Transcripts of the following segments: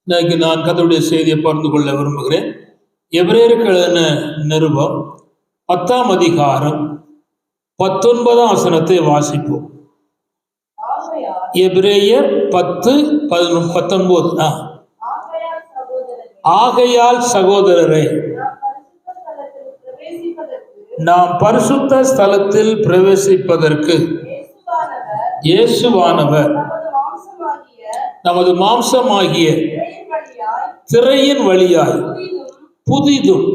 இன்னைக்கு நான் கர்த்தருடைய செய்தியை பகிர்ந்து கொள்ள விரும்புகிறேன். எபிரேயருக்கு எழுதின நிருபம் 10ஆம் அதிகாரம் 19ஆம் வசனத்தை வாசிப்போம். எபிரேயர் 10:19. ஆகையால் சகோதரரே, நாம் பரிசுத்த ஸ்தலத்தில் பிரவேசிப்பதற்கு இயேசுவானவர் நமது மாம்சமாகிய திரையின் வழியாய் புதிதும்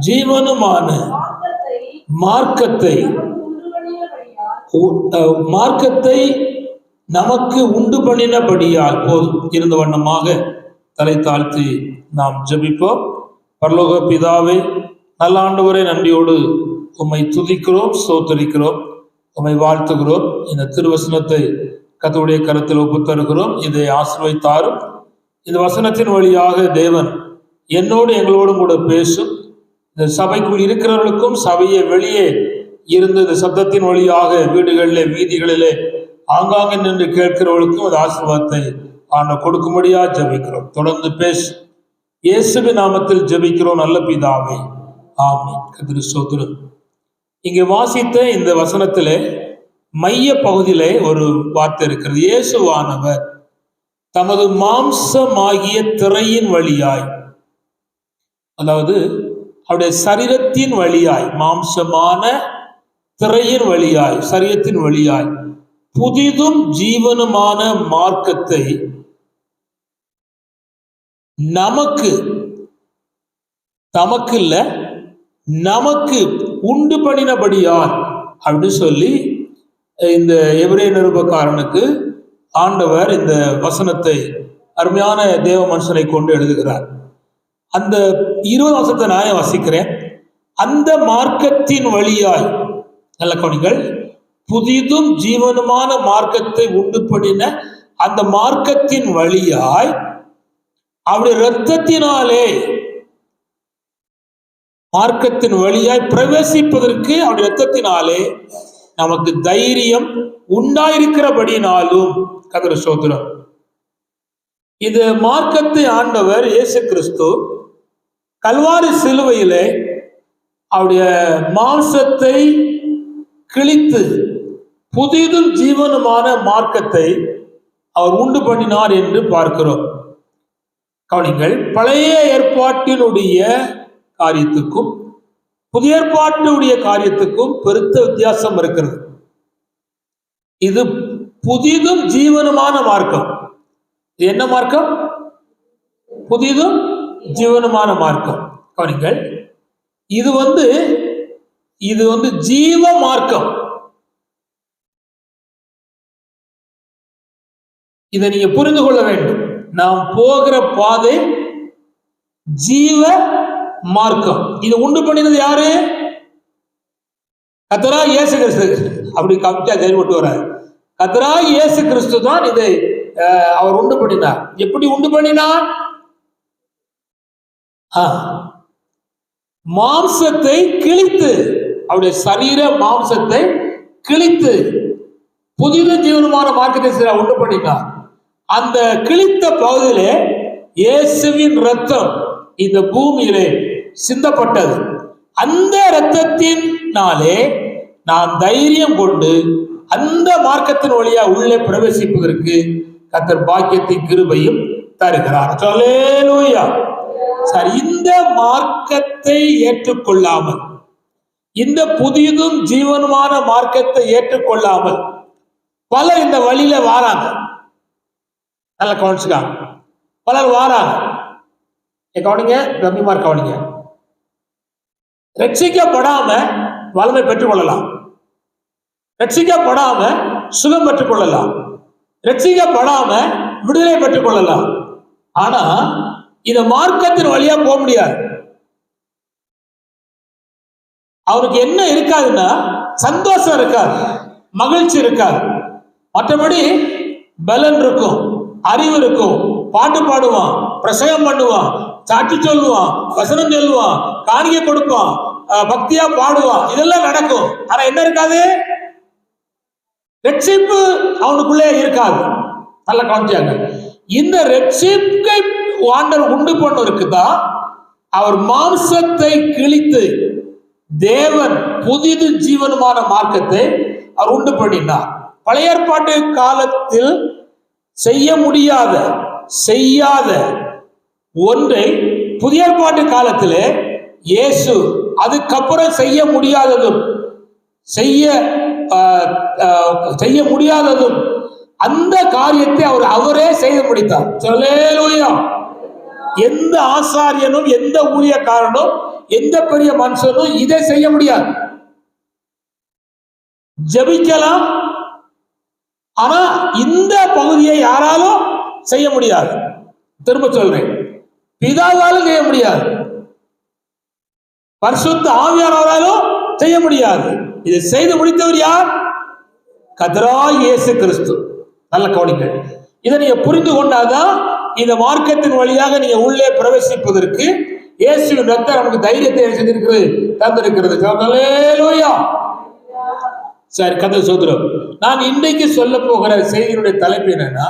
ஜீவனுமான மார்க்கத்தை நமக்கு உண்டு பண்ணினபடியால் போதும். இருந்த வண்ணமாக தலை தாழ்த்தி நாம் ஜெபிப்போம். பரலோக பிதாவே, நல்ல ஆண்டவரே, நன்றியோடு உம்மை துதிக்கிறோம், ஸ்தோத்திரிக்கிறோம், உம்மை வாழ்த்துகிறோம். இந்த திருவசனத்தை கர்த்தருடைய கருத்தில் ஒப்புத்தருகிறோம். இதை ஆசீர்வதித்தாரும். இந்த வசனத்தின் வழியாக தேவன் என்னோடு எங்களோடும் கூட பேசும். இந்த சபைக்குள் இருக்கிறவர்களுக்கும் சபையை வெளியே இருந்து இந்த சப்தத்தின் வழியாக வீடுகளிலே வீதிகளிலே ஆங்காங்கே நின்று கேட்கிறவர்களுக்கும் அந்த ஆசீர்வாதத்தை ஆண்டவர் கொடுக்கும்படியா ஜெபிக்கிறோம். தொடர்ந்து பேசு. இயேசுவின் நாமத்தில் ஜெபிக்கிறோம் நல்ல பிதாவே, ஆமென். கர்த்தருக்கு ஸ்தோத்திரம். இங்கே வாசித்த இந்த வசனத்திலே மைய பகுதியிலே ஒரு வார்த்தை இருக்கிறது. இயேசுவானவர் தமது மாம்சமாகிய திரையின் வழியாய், அதாவது அவருடைய சரீரத்தின் வழியாய், மாம்சமான திரையின் வழியாய், சரீரத்தின் வழியாய் புதிதும் ஜீவனுமான மார்க்கத்தை நமக்கு உண்டு பண்ணினபடியால் அப்படின்னு சொல்லி இந்த எபிரேய நிருபக்காரனுக்கு ஆண்டவர் இந்த வசனத்தை அருமையான தேவ மனுஷனை கொண்டு எழுதுகிறார். அந்த 20 வசனத்தை நான் வாசிக்கிறேன். அந்த மார்க்கத்தின் வழியாய், நல்ல கவனிங்கள், புதிதும் ஜீவனுமான மார்க்கத்தை உண்டு பண்ணின அந்த மார்க்கத்தின் வழியாய் அவருடைய இரத்தத்தினாலே, மார்க்கத்தின் வழியாய் பிரவேசிப்பதற்கு அவருடைய இரத்தத்தினாலே நமக்கு தைரியம் உண்டாயிருக்கிறபடினாலும் கர்த்தர் ஸ்தோத்திரம். இது மார்க்கத்தை ஆண்டவர் இயேசு கிறிஸ்து கல்வாரி சிலுவையிலே அவருடைய மாம்சத்தை கிழித்து புதிதும் ஜீவனுமான மார்க்கத்தை அவர் உண்டு பண்ணினார் என்று பார்க்கிறோம். கவனிங்கள், பழைய ஏற்பாட்டினுடைய காரியத்துக்கும் புதிய ஏற்பாட்டுடைய காரியத்துக்கும் பெருத்த வித்தியாசம் இருக்கிறது. இது புதிதும் ஜீவனுமான மார்க்கம். இது என்ன மார்க்கம்? புதிதும் ஜீவனுமான மார்க்கம். கவனிங்கள், இது வந்து ஜீவ மார்க்கம். இதை நீங்க புரிந்து கொள்ள வேண்டும். நாம் போகிற பாதை ஜீவ மார்க்கம். இது உண்டு பண்ணினது யாரு? கர்த்தராகிய இயேசு கிறிஸ்து. அப்படி கவிச்சா செயல்பட்டு வர்றாரு. கர்த்தராகிய இயேசு கிறிஸ்து தான் இதை அவர் உண்டு பண்ணினார். எப்படி உண்டு பண்ணினார்? மாம்சத்தை கிழித்து, அவருடைய சரீர மாம்சத்தை கிழித்து புதிய ஜீவனமான மார்க்கத்தை உண்டு பண்ணினார். அந்த கிழித்த பகுதியிலே இயேசுவின் ரத்தம் இந்த பூமியிலே சிந்தப்பட்டது. அந்த இரத்தத்தினாலே நாம் தைரியம் கொண்டு அந்த மார்க்கத்தின் வழியா உள்ளே பிரவேசிப்பதற்கு கர்த்தர் பாக்கியத்தின் கிருபையும் தருகிறார். அல்லேலூயா. சரி, இந்த மார்க்கத்தை ஏற்றுக்கொள்ளாமல், இந்த புதியதும் ஜீவனுமான மார்க்கத்தை ஏற்றுக்கொள்ளாமல் பலர் இந்த வழியில வாராங்க. நல்ல கவனிச்சுக்காங்க. பலர் வாராங்க. கவனிங்க, கம்மிமார் கவனிங்க. ரட்சிக்கப்படாம வல்லமை பெற்றுக் கொள்ளலாம், ரட்சிக்கப்படாம சுகம் பெற்றுக் கொள்ளலாம், ரட்சிக்கப்படாம விடுதலை பெற்றுக் கொள்ளலாம். ஆனா இந்த மார்க்கத்தின் வழியா போக முடியாது. அவருக்கு என்ன இருக்காதுன்னா சந்தோஷம் இருக்காது, மகிழ்ச்சி இருக்காது. மற்றபடி பலன் இருக்கும், அறிவு இருக்கும், பாட்டு பாடுவான், பிரசங்கம் பண்ணுவான், சாட்சி சொல்லுவான், வசனம் சொல்லுவான், காணிக்கை கொடுப்பான், பக்தியா பாடுவான், இதெல்லாம் நடக்கும். ஆனா என்ன இருக்காது? ரட்சிப்பு அவனுக்குள்ளே இருக்காது. நல்ல கவனிச்சாங்க. இந்த ரட்சிப்பை ஆண்டவர் உண்டு பண்ணவருக்கு தான் அவர் மாம்சத்தை கிழித்து தேவன் புதிது ஜீவனமான மார்க்கத்தை அவர் உண்டு பண்ணினார். பழைய ஏற்பாட்டு காலத்தில் செய்யாத ஒன்றை புதிய ஏற்பாட்டு காலத்திலே இயேசு அதுக்கப்புறம் செய்ய முடியாததும் அந்த காரியத்தை அவரே செய்து முடித்தார். அல்லேலூயா. எந்த ஆசாரியனும் எந்த ஊழியக்காரனும் எந்த பெரிய மனுஷனும் இதை செய்ய முடியாது. ஜெபிக்கலாம், ஆனா இந்த பகுதியை யாராலும் செய்ய முடியாது. திரும்ப சொல்றேன், பிதாவாலும் செய்ய முடியாது, பரிசுத்த ஆவியானவராலும் செய்ய முடியாது. இதை செய்து முடித்தவர் யார்? கர்த்தராகிய இயேசு கிறிஸ்து. நல்ல கவனிங்க. இதை நீங்க புரிந்து கொண்டாதான் இந்த மார்க்கத்தின் வழியாக நீங்க உள்ளே பிரவேசிப்பதற்கு இயேசுவின் ரத்தம் நமக்கு தைரியத்தை தந்திருக்கிறது. அல்லேலூயா. சரி, கர்த்தர் ஸ்தோத்திரம். நான் இன்றைக்கு சொல்ல போகிற செய்தியினுடைய தலைப்பு என்னன்னா,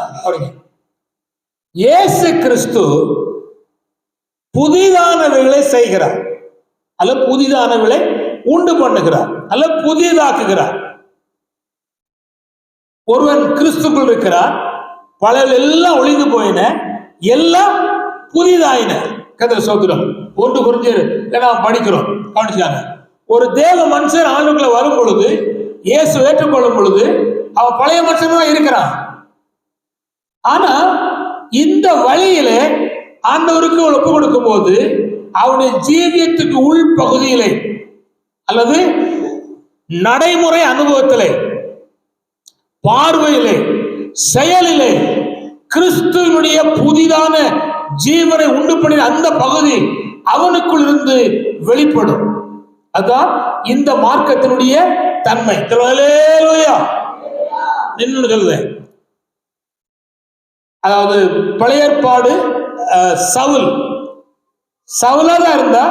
இயேசு கிறிஸ்து புதிதானவைகளை செய்கிறார், அல்ல புதிதானவைகளை உண்டு பண்ணுகிறார், அல்ல புதியதாக்குகிறார். ஒருவன் கிறிஸ்துக்குள் இருக்கிறார், பலர் எல்லாம் ஒளிந்து போயின, எல்லாம் புதிதாயின. கர்த்தர் ஸ்தோத்திரம். 1 கொரிந்தியர் நாம் படிக்கிறோம், கவனிச்சாங்க. ஒரு தேவ மனுஷன் ஆண்டுக்குள்ள வரும் பொழுது, இயேசு ஏற்றுக்கொள்ளும் பொழுது அவன் பழைய மனுஷன் தான் இருக்கிறான். ஆனா இந்த வழியில ஆண்டவருக்கு ஒப்பு கொடுக்கும் போது அவருடைய ஜீவியத்துக்கு உள் பகுதியிலே அல்லது நடைமுறை அனுபவத்திலே, பார்வையிலே, செயலிலே கிறிஸ்துவனுடைய புதிதான ஜீவனை உண்டு பண்ணின அந்த பகுதி அவனுக்குள் இருந்து வெளிப்படும். அதான் இந்த மார்க்கத்தினுடைய தன்மை. அல்லேலூயா. நின்னு சொல்லுவேன். அதாவது பழைய ஏற்பாடு சவுலா தான் இருந்தா,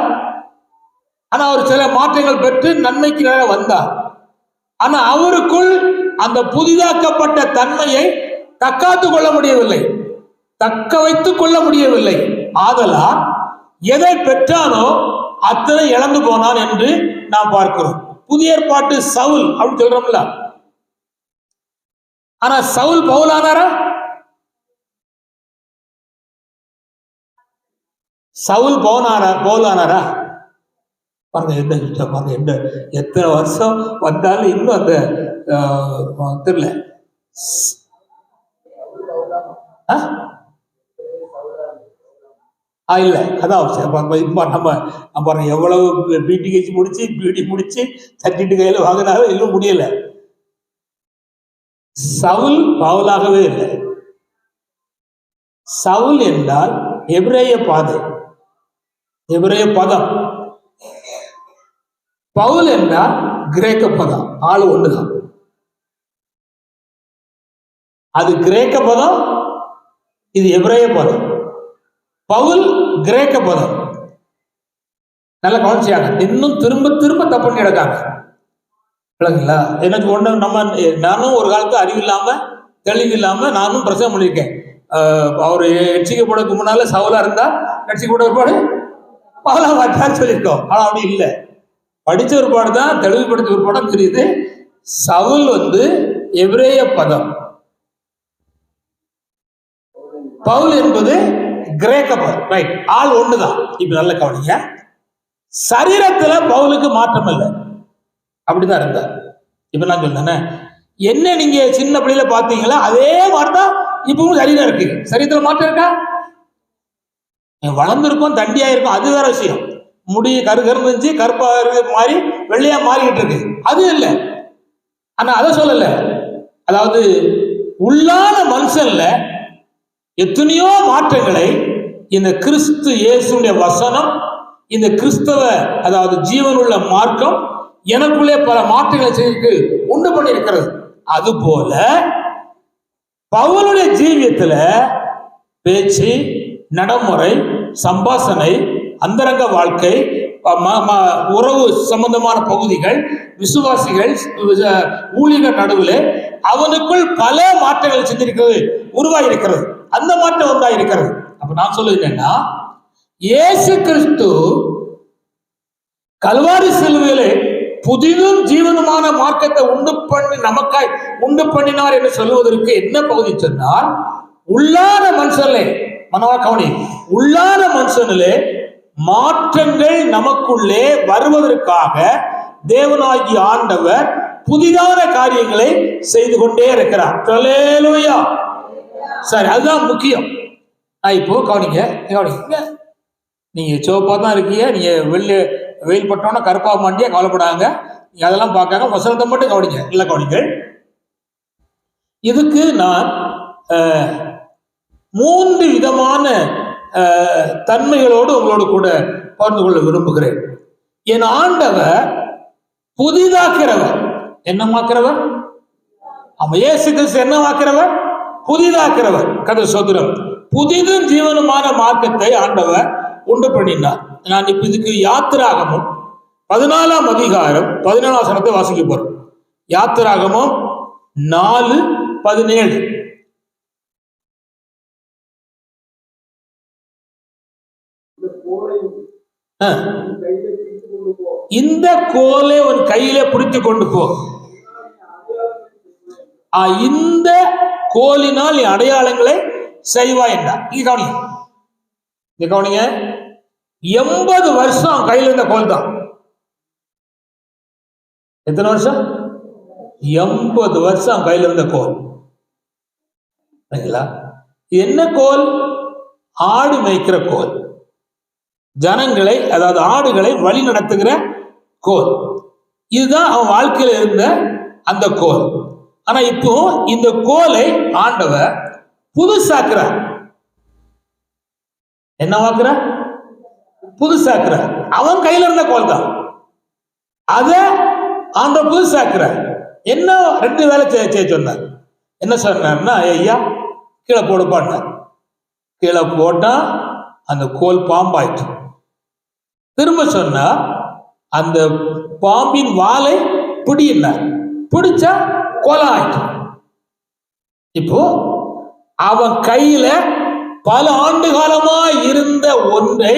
ஆனா அவர் சில மாற்றங்கள் பெற்று நன்மைக்கு வந்தார். ஆனா அவருக்குள் அந்த புதிதாக்கப்பட்ட தன்மையை தக்காத்துக் கொள்ள முடியவில்லை, தக்க வைத்துக் கொள்ள முடியவில்லை. ஆதலால் எதை பெற்றானோ அத்தனை இழந்து போனான் என்று நாம் பார்க்கிறோம். புதிய ஏற்பாட்டு சவுல் அப்படின்னு சொல்றோம்ல, ஆனா சவுல் பவுலானாரா? சவுல் பவுலானாரா? பாருங்க என்ன பாருங்க, என்ன எத்தனை வருஷம் வந்தாலும் இன்னும் அந்த தெரியல. இல்ல, அதான் நம்ம பாருங்க, எவ்வளவு பிடிஹெச் முடிச்சு பிடி முடிச்சு சர்டிஃபிகேட் கையில வாங்கினாலும் இன்னும் முடியல. சவுல் பவுலாகவே இல்லை. சவுல் என்றால் எபிரேய பாதை, எபிரேய பதம். பவுல் என்றால் கிரேக்க பதம். ஆளு ஒண்ணுதான். அது கிரேக்க பதம், இது எபிரேய பதம். பவுல் கிரேக்க பதம். நல்ல கவனிச்சாங்க. இன்னும் திரும்ப திரும்ப தப்பு பண்ணி எடுக்காங்க. இல்லைங்களா? எனக்கு ஒண்ணு, நானும் ஒரு காலத்து அறிவில்லாம தெளிவு இல்லாம நானும் பிரசவம் பண்ணியிருக்கேன். அவர் ரட்சிக்கப்படுறதுக்கு முன்னால சவுலா இருந்தா ரட்சிக்கப்பட ஒருபாடு பவுலா மாட்டான்னு சொல்லியிருக்கோம். ஆனா அப்படி இல்லை. படிச்ச ஒருபாடு தான், தெளிவுபடுத்த ஒரு படம் தெரியுது. சவுல் எபிரேய பதம், பவுல் என்பது கிரேக்க பதம். ரைட், ஆள் ஒண்ணுதான். இப்ப நல்ல கவனிங்க. சரீரத்துல பவுலுக்கு மாற்றம் இல்லை, அப்படிதான் இருந்தார். இப்ப நான் சொன்னேன், என்ன நீங்க சின்ன பிள்ளையில பாத்தீங்களா அதே மாதிரிதான் இப்பவும் சரீரம் இருக்கு. சரீரத்துல மாற்றம் இருக்கா? வளர்ந்துருக்கும், தண்டியா இருக்கும், அது வேற விஷயம். முடி கருகருந்துச்சு, கருப்பா மாறி வெள்ளையா மாறிக்கிட்டு இருக்கு, அது இல்லை. ஆனா அதை சொல்லல. அதாவது உள்ளான மனுஷன்ல எத்தனையோ மாற்றங்களை இந்த கிறிஸ்து இயேசுடைய வசனம், இந்த கிறிஸ்தவ அதாவது ஜீவனுள்ள மார்க்கம் எனக்குள்ளே பல மாற்றங்களை செய்து உண்டு பண்ணி இருக்கிறது. அது போல பவுலுடைய ஜீவியத்துல பேச்சு, நடைமுறை, சம்பாஷணை, அந்தரங்க வாழ்க்கை, உறவு சம்பந்தமான பகுதிகள், விசுவாசிகள், ஊழியர்கள் நடுவில் அவனுக்குள் பல மாற்றங்களை செஞ்சிருக்கிறது, உருவாகி இருக்கிறது. அந்த மாற்றம் வந்தா இருக்கிறது. அப்ப நான் சொல்லுகிறேன்னா, இயேசு கிறிஸ்து கல்வாரி சிலுவையிலே புதிதும் ஜீவனுமான மார்க்கத்தை உண்டு பண்ணி நமக்காய் உண்டு பண்ணினார் என்று சொல்லுவதற்கு என்ன பகுதி சொன்னால், உள்ளான மனுஷனிலே மனவாக்கவனி உள்ளான மனுஷனிலே மாற்றங்கள் நமக்குள்ளே வருவதற்காக தேவனாகிய ஆண்டவர் புதிதான காரியங்களை செய்து கொண்டே இருக்கிறார். அல்லேலூயா. சரி, அதுதான் முக்கியம். இப்போ கவனிங்க, நீங்க சிவப்பா தான் இருக்கீங்க, நீங்க வெயில் பட்டோன்னா கருப்பாக மாட்டியா, கவலைப்படாங்க. நீங்க அதெல்லாம் பார்க்காங்க, வசனத்தை மட்டும் கவனிங்க. இல்லை கவனிங்க, இதுக்கு நான் 3 விதமான தன்மைகளோடு உங்களோடு கூட பகிர்ந்து கொள்ள விரும்புகிறேன். என் ஆண்டவர் புதிதாக்கிறவர். என்னமாக்கிறவர்? இயேசு கிறிஸ்து என்னமாக்கிறவர்? புதிதாக்கிறவர். கதை சோதரம். புதிதும் ஜீவனுமான மார்க்கத்தை ஆண்டவர் உண்டு பண்ணினார். நான் இப்ப இதுக்கு யாத்திராகமும் 14ஆம் அதிகாரம் 17ஆம் வசனத்தை வாசிக்க போறோம். யாத்திராகமும் 4:17. இந்த கோலை உன் கையில பிடித்து கொண்டு போ. இந்த கோலினால் நீ அடையாளங்களை செய்வாய் என்றார். இங்க கவனிங்க, 80 வருஷம் கையில் இருந்த கோல் தான். எத்தனை வருஷம்? 80 வருஷம் கையில் இருந்த கோல். என்ன கோல்? ஆடு மேய்க்கிற கோல். ஜனங்களை, அதாவது ஆடுகளை வழி நடத்துகிற கோல். இதுதான் அவன் வாழ்க்கையில் இருந்த அந்த கோல். ஆனா இப்போ இந்த கோலை ஆண்டவர் புதுசாக்குறார். என்னவாக்குறார்? புதுசாக்குறார். அவன் கையில இருந்த கோல் தான், அத ஆண்டவர் புதுசாக்குறார். என்ன 2 வேலை செய்ய சொன்னார். என்ன சொன்னார்னா, ஐயா கீழே போடுப்பான்னார். கீழே போட்டா அந்த கோல் பாம்பாயிற்று. திரும்ப சொன்னா அந்த பாம்பின் வாலை பிடினார். பிடிச்சா கோலம் ஆயிற்று. இப்போ அவன் கையில பல ஆண்டு காலமா இருந்த ஒன்றை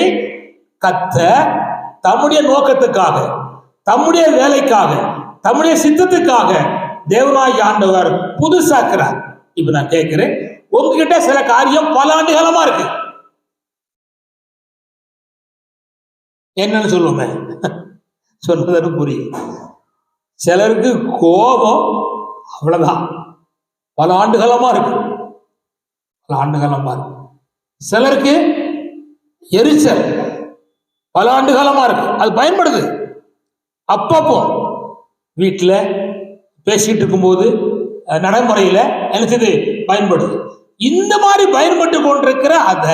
கர்த்தர் தம்முடைய நோக்கத்துக்காக, தம்முடைய வேலைக்காக, தம்முடைய சித்தத்துக்காக தேவனாகிய ஆண்டவர் புதுசாக்குறார். இப்ப நான் கேட்கிறேன், உங்ககிட்ட சில காரியம் பல ஆண்டு காலமா இருக்கு. என்னன்னு சொல்லுவோமே, சொல்றதுன்னு புரியும். சிலருக்கு கோபம் அவ்வளவுதான், பல ஆண்டு காலமா இருக்கு, பல ஆண்டு காலமா இருக்கு. சிலருக்கு எரிச்சல் பல ஆண்டு காலமா இருக்கு, அது பயன்படுது. அப்பப்போ வீட்டில் பேசிட்டு இருக்கும்போது நடைமுறையில நினைச்சது பயன்படுது. இந்த மாதிரி பயன்பட்டு கொண்டிருக்கிற அத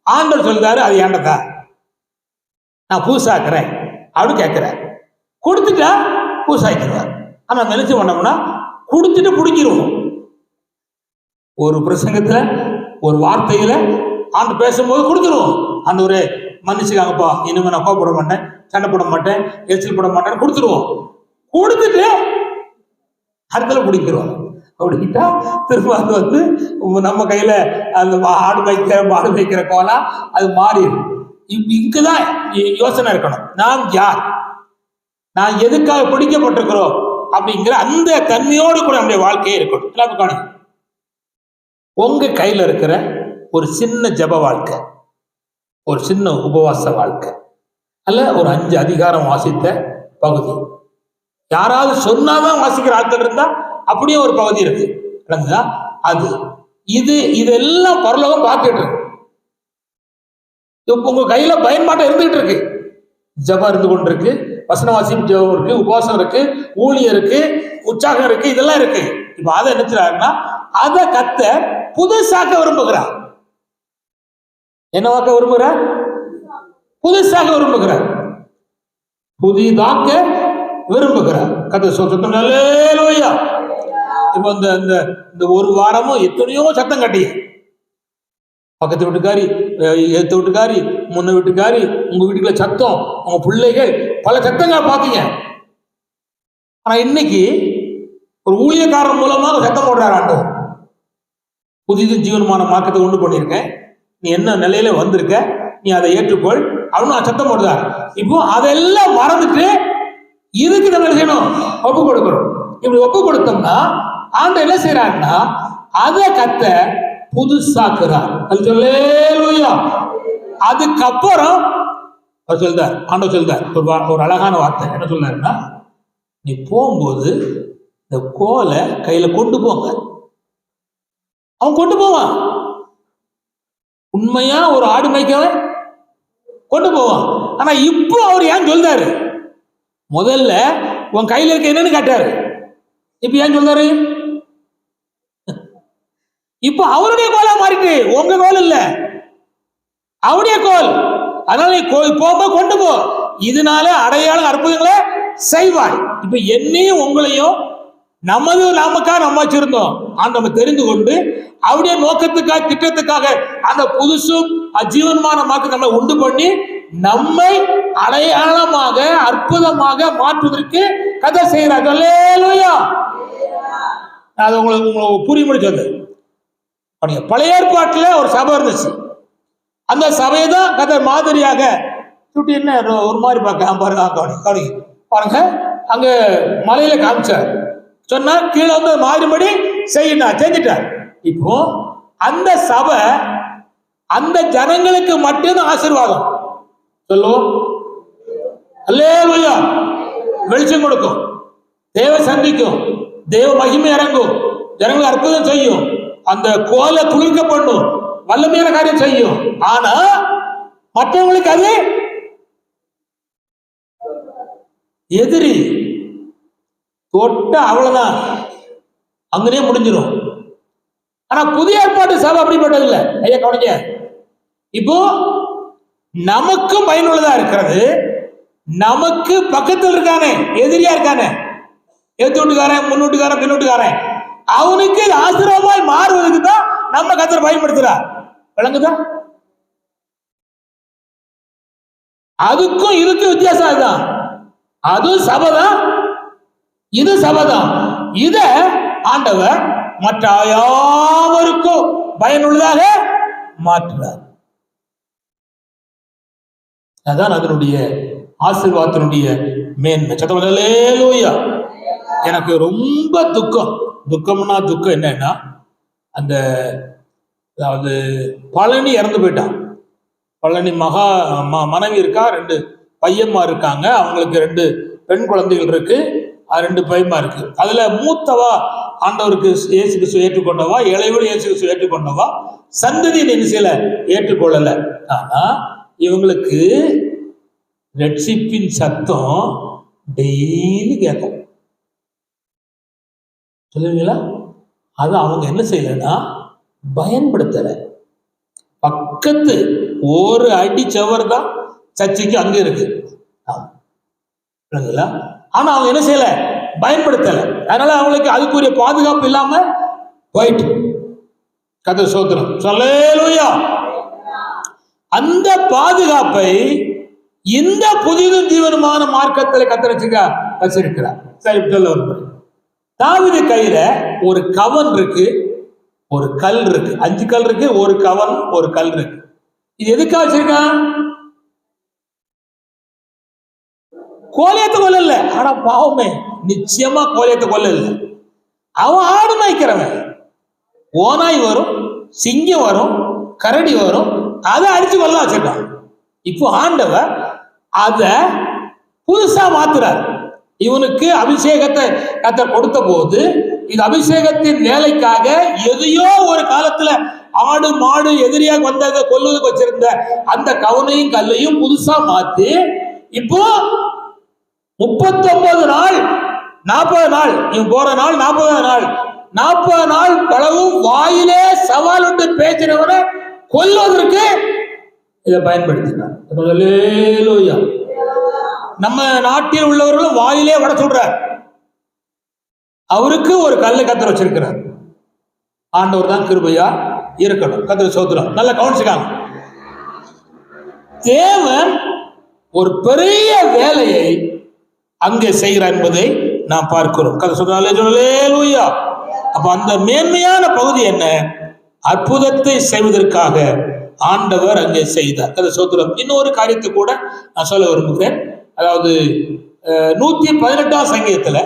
ஆண்டவர் சொல்றாரு, அது ஏண்டதா, நான் பூசாக்குறேன் அப்படின்னு கேட்கிறேன். கொடுத்துட்டா பூசாய்க்கிறார். ஆனா நினைச்சு பண்ணோம்னா கொடுத்துட்டு பிடிக்கிடுவோம். ஒரு பிரசங்கத்துல ஒரு வார்த்தையில ஆண்டு பேசும்போது கொடுத்துருவோம். அந்த ஒரு மன்னிச்சுக்காங்கப்பா, இனிமே நான் கோவப்பட மாட்டேன், சண்டை போட மாட்டேன், எரிச்சல் போட மாட்டேன்னு கொடுத்துருவோம். கொடுத்துட்டு அடுத்தல பிடிக்கிறோம். அப்படிக்கிட்டா திரும்ப அது வந்து நம்ம கையில அந்த ஆடு வைக்கிற கோலா அது மாறிடும். இங்குதான் யோசனை இருக்கணும். நாம் யார், நான் எதுக்காக பிடிக்கப்பட்டிருக்கிறோம் அப்படிங்கிற அந்த தன்மையோடு கூட நம்முடைய வாழ்க்கையே இருக்கணும். உங்க கையில இருக்கிற ஒரு சின்ன ஜப வாழ்க்கை, ஒரு சின்ன உபவாச வாழ்க்கை, அல்ல ஒரு 5 அதிகாரம் வாசித்த பகுதி, யாராவது சொன்னாதான் வாசிக்கிற ஆட்கள் இருந்தா அப்படியே ஒரு பகுதி இருக்கு. அது இதெல்லாம் பரலோகம் பார்த்துட்டு இருக்கு. உங்க கையில பயன்பாட்டை இருந்துகிட்டு இருக்கு. ஜபம் இருந்து கொண்டு இருக்கு, வசன வாசிப்பு ஜபம் இருக்கு, உபவாசம் இருக்கு, ஊழியம் இருக்கு, உற்சாகம் இருக்கு, இதெல்லாம் இருக்கு. இப்ப அதை நினைச்சாருன்னா அதை கர்த்தர் புதுசாக்க விரும்புகிறார். என்னவாக்க விரும்புகிறார்? புதுசாக விரும்புகிறார், புதிதாக்க விரும்புகிறார். கர்த்தர் சொத்தம். அல்லேலூயா. இப்ப இந்த ஒரு வாரமும் எத்தனையோ சத்தம் கட்டிய, பக்கத்து வீட்டுக்காரி, ஏத்த வீட்டுக்காரி, முன்ன வீட்டுக்காரி, உங்க வீட்டுக்குள்ள சத்தம், உங்க பிள்ளைகள், பல சத்தங்கள் பாத்தீங்க. ஆனா இன்னைக்கு ஒரு ஊழியக்காரன் மூலமாக சத்தம் போடுறாரு ஆண்டவர். புதிது ஜீவனமான மார்க்கத்தை உண்டு பண்ணியிருக்கேன், நீ என்ன நிலையில வந்திருக்க, நீ அதை ஏற்றுக்கொள் அப்படின்னு சத்தம் போடுறார். இப்போ அதெல்லாம் மறந்துட்டு இதுக்கு நம்ம என்ன செய்யணும்? ஒப்பு கொடுக்கணும். இப்படி ஒப்பு கொடுத்தோம்னா ஆண்டவர் என்ன செய்யறாருன்னா அதை கத்த புதுசாக்குறார். அதுக்கப்புறம் அவர் சொல்றார், ஆண்டவர் சொல்றார் ஒரு அழகான வார்த்தை. என்ன சொல்றாருன்னா, நீ போகும்போது இந்த கோலை கையில கொண்டு போங்க. அவன் கொண்டு போவான். உண்மையா ஒரு ஆடு மேய்க்கவன் கொண்டு போவான். ஆனா இப்போ அவர் ஏன் சொல்றாரு? முதல்ல உன் கையில இருக்க என்னன்னு கேட்டாரு. இப்ப ஏன் சொல்றாரு? இப்ப அவருடைய கோலா மாறிட்டு, உங்க கோல் இல்ல, அவருடைய கோல். அதனால நீ போகும்போது கொண்டு போ. இதனால அடையாளம் அற்புதங்களை செய்வாய். இப்ப என்னையும் உங்களையும் நமக்காக நம்ம வச்சிருந்தோம். நம்ம தெரிந்து கொண்டு அவருடைய நோக்கத்துக்காக, திட்டத்துக்காக அந்த புதுசும் அஜீவனமான மார்க்கத்தை நம்ம உண்டு பண்ணி நம்மை அடையாளமாக அற்புதமாக மாற்றுவதற்கு கதை செய்யறாங்க. அது உங்களுக்கு புரிய முடிச்சது. பழைய ஏற்பாட்டுல ஒரு சபை இருந்துச்சு. அந்த சபையை தான் கதை மாதிரியாக சுட்டி என்ன ஒரு மாதிரி பாருங்க, அங்க மலையில காமிச்சார். சொன்னா கீழே வந்து மாறுபடி செஞ்சுட்டார். இப்போ அந்த சபை அந்த ஜனங்களுக்கு மட்டும்தான் ஆசீர்வாதம் சொல்லுவோம். அல்லேலூயா. வெளிச்சம் கொடுக்கும், தேவ சந்திக்கும், தேவ மகிமை இறங்கும், ஜனங்களுக்கு அற்புதம் செய்யும், அந்த கோலை துளிர்க்க பண்ணும், வல்லமையான காரியம் செய்யும். ஆனா மற்றவங்களுக்கு அது எதிரி. தொட்ட அவ்வளவுதான், அங்கனே முடிஞ்சிடும். ஆனா புதிய ஏற்பாட்டு சபை அப்படிப்பட்டது இல்லை. ஐயா கவனிங்க, இப்போ நமக்கும் பயனுள்ளதா இருக்கிறது. நமக்கு பக்கத்தில் இருக்கானே, எதிரியா இருக்கானே, எதிர்த்து வீட்டுக்காரன், முன்னூட்டுக்காரன், பின்னூட்டுக்காரன், அவனுக்கு ஆசீர்வாதமாய் மாறுவதற்கு தான் நம்ம கர்த்தர் பயன்படுத்துறார். விளங்குதா? அதுக்கும் இதுக்கும் வித்தியாசம் அதுதான். அதுவும் சபைதான், இது சபைதான். இத ஆண்டவர் மற்ற யாவருக்கும் பயனுள்ளதாக மாற்றுறார். அதான் அதனுடைய ஆசீர்வாதத்தினுடைய மேன்மை. அல்லேலூயா. எனக்கு ரொம்ப துக்கம்னா துக்கம் என்னன்னா, அந்த அதாவது பழனி இறந்து போயிட்டான். பழனி மனைவி இருக்கா, 2 பையன்மா இருக்காங்க, அவங்களுக்கு 2 பெண் குழந்தைகள் இருக்கு, 2 பையன்மா இருக்கு. அதுல மூத்தவா ஆண்டவருக்கு இயேசு கிறிஸ்து ஏற்றுக்கொண்டவா, இளையவள் இயேசு கிறிஸ்து ஏற்றுக்கொண்டவா, சந்ததியின் நினைச்சில ஏற்றுக்கொள்ளல. ஆனா இவங்களுக்கு ரட்சிப்பின் சத்தம் டெய்லி கேட்கும். சொல்லுவீங்களா? அது அவங்க என்ன செய்யலன்னா பயன்படுத்தல. பக்கத்து ஒரு அடி சவர் தான் சர்ச்சைக்கு அங்க இருக்கு. ஆனா அவங்க என்ன செய்யல, பயன்படுத்தல. அதனால அவங்களுக்கு அதுக்குரிய பாதுகாப்பு இல்லாம போயிட்டு. கர்த்தர் ஸ்தோத்திரம். அல்லேலூயா. அந்த பாதுகாப்பை இந்த புதிதும் ஜீவனமான மார்க்கத்தில் கர்த்தர் வச்சிருக்கிறார். சரி, தாவீது கையில ஒரு கவன் இருக்கு, ஒரு கல் இருக்கு, 5 கல் இருக்கு, ஒரு கவன், ஒரு கல் இருக்கு. இது எதுக்காக வச்சிருக்கான்? கோலியத்தை கொல்ல. ஆனா பாவமே, நிச்சயமா கோலியத்தை கொல்ல. அவன் ஆடு மேய்க்கிறவன். ஓனாய் வரும், சிங்கம் வரும், கரடி வரும், அதை அடிச்சு கொல்ல வச்சிருக்கான். இப்போ ஆண்டவர் அத புதுசா மாத்துறார். இவனுக்கு அபிஷேகத்தை கர்த்தர் கொடுத்த போது, இது அபிஷேகத்தின் வேலைக்காக எதையோ ஒரு காலத்துல ஆடு மாடு எதிரியாக வந்ததை கொல்லுவதற்கு வச்சிருந்த அந்த கவனையும் கல்லையும் புதுசா மாத்தி, இப்போ 39 நாள் 40 நாள் இவன் போற நாள் 40 நாள் களவும் வாயிலே சவால் விட்டு பேசினவனை கொல்வதற்கு இதை பயன்படுத்தினார். நம்ம நாட்டில் உள்ளவர்களும் வாயிலே வட சொல்றார். அவருக்கு ஒரு கல்லை கர்த்தர் வச்சிருக்கிறார். ஆண்டவர் தான் கிருபையா இருக்கணும். கர்த்தர் ஸ்தோத்திரம். நல்லா கவனிச்சுக்காங்க. தேவன் ஒரு பெரிய வேலையை அங்கே செய்கிறார் என்பதை நாம் பார்க்கிறோம். கர்த்தர் சொல்றார். அப்ப அந்த மேன்மையான பகுதி என்ன? அற்புதத்தை செய்வதற்காக ஆண்டவர் அங்கே செய்தார். அது சோத்திரம். இன்னொரு காரியத்தை கூட நான் சொல்ல விரும்புகிறேன். அதாவது 118 சங்கீதத்துல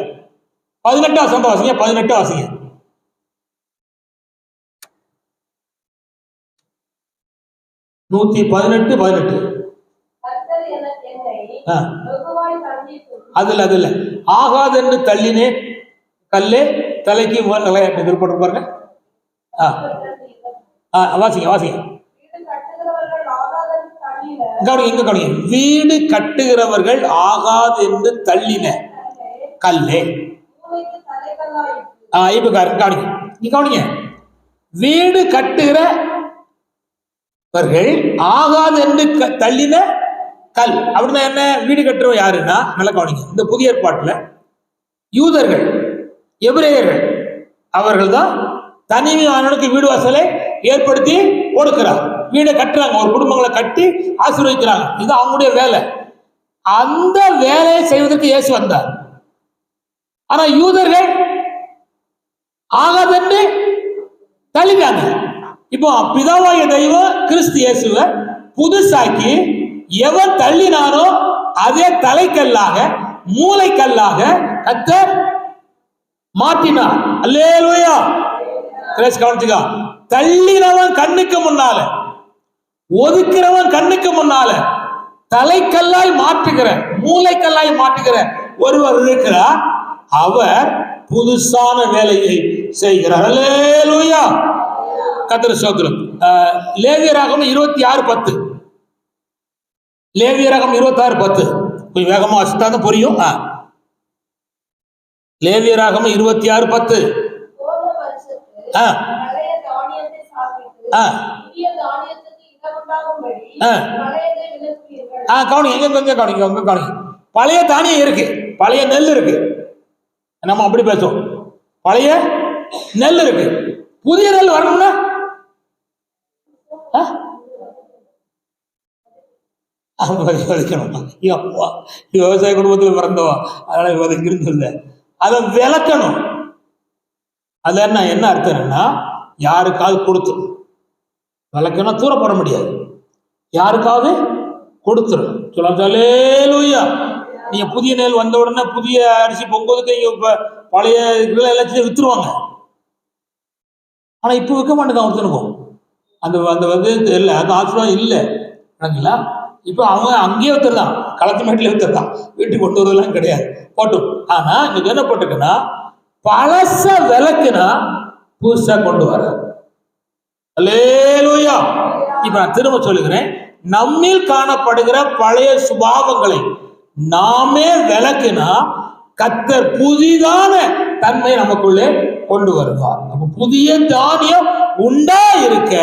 18 வாசிங்க. 18 வாசிங்க. 118:18. அதுல ஆகாதென்று தள்ளினே கல்லே தலைக்கு விருப்பப்பட்டு பாருங்க. வாசிங்க. இங்க கவனிங்க. வீடு கட்டுகிறவர்கள் ஆகாது என்று தள்ளின கல்லே. இப்ப கவனிங்க. வீடு கட்டுகிறவர்கள் ஆகாது என்று தள்ளின கல். அப்படின்னா என்ன? வீடு கட்டுறவன் யாருன்னா, நல்லா கவனிங்க. இந்த புதிய ஏற்பாட்டுல யூதர்கள், எபிரேயர்கள் அவர்கள் தான் தனிமையானவனுக்கு வீடு வாசலை ஏற்படுத்தி கொடுக்கிறார். வீடை கட்டுறாங்க, ஒரு குடும்பங்களை கட்டி ஆசீர்வதிக்கிறாங்க. இது அவங்களுடைய வேலை. அந்த வேலையை செய்வதற்கு இயேசு வந்தார். ஆனா யூதர்கள் ஆகாதென்று தள்ளிட்டாங்க. இப்போ பிதாவாகிய தெய்வம் கிறிஸ்து இயேசுவை புதுசாக்கி எவன் தள்ளினானோ அதே தலைக்கல்லாக மூளைக்கல்லாக கர்த்தர் மாற்றினார். அல்லேலூயா. கவனிச்சுக்கோ. தள்ளினவன் கண்ணுக்கு முன்னால, ஒதுக்கிறவன் கண்ணுக்கு முன்னால தலைக்கல்லாய் மாற்றுகிற, மூளைக்கல்லாய் மாற்றுகிற ஒருவர் இருக்கிறார். அவர் புதுசான வேலையை செய்கிறார். அல்லேலூயா. கர்த்தர் ஸ்தோத்திரம். லேவியராகமம் 26:10. லேவியராகமம் 26:10. கொஞ்சம் வேகமா வாசித்தா புரியும். லேவியராகமம் 26:10. கவனிங்க. பழைய தானியம் இருக்கு, பழைய நெல் இருக்கு. நம்ம அப்படி பேசுவோம். பழைய நெல் இருக்கு, புதிய நெல் வரணும்னா விவசாய குடும்பத்தில் பிறந்தவா, அதனால விவதிக்கிறது. அதை விளக்கணும். அது என்ன அர்த்தம்னா, யாருக்காவது கொடுத்துரும். விளக்கணும், தூர போட முடியாது. யாருக்காவது கொடுத்துரும். சொல்லுயா. நீங்க புதிய நெல் வந்த உடனே புதிய அரிசி பொங்குவதுக்கு நீங்க பழைய எல்லாத்தையும் வித்துருவாங்க. ஆனா இப்ப விற்க மாட்டேங்க ஒருத்தனுக்கும். அந்த இல்லை, அந்த ஆசீர்வாதம் இல்லை. இப்ப அவங்க அங்கேயே வித்துருதான், களத்து மேட்டில வித்துருதான், வீட்டுக்கு கொண்டு வருவதெல்லாம் கிடையாது. போட்டும். ஆனா இன்னைக்கு என்ன போட்டுக்குன்னா, பழச விளக்குனா புதுசா கொண்டு வர. அல்லேலூயா. இப்ப நான் திரும்ப சொல்லுகிறேன், நம்மில் காணப்படுகிற பழைய சுபாவங்களை நாமே விளக்குனா கர்த்தர் புதிதான தன்மை நமக்குள்ளே கொண்டு வருவார். அப்ப புதிய தானியம் உண்டா இருக்க,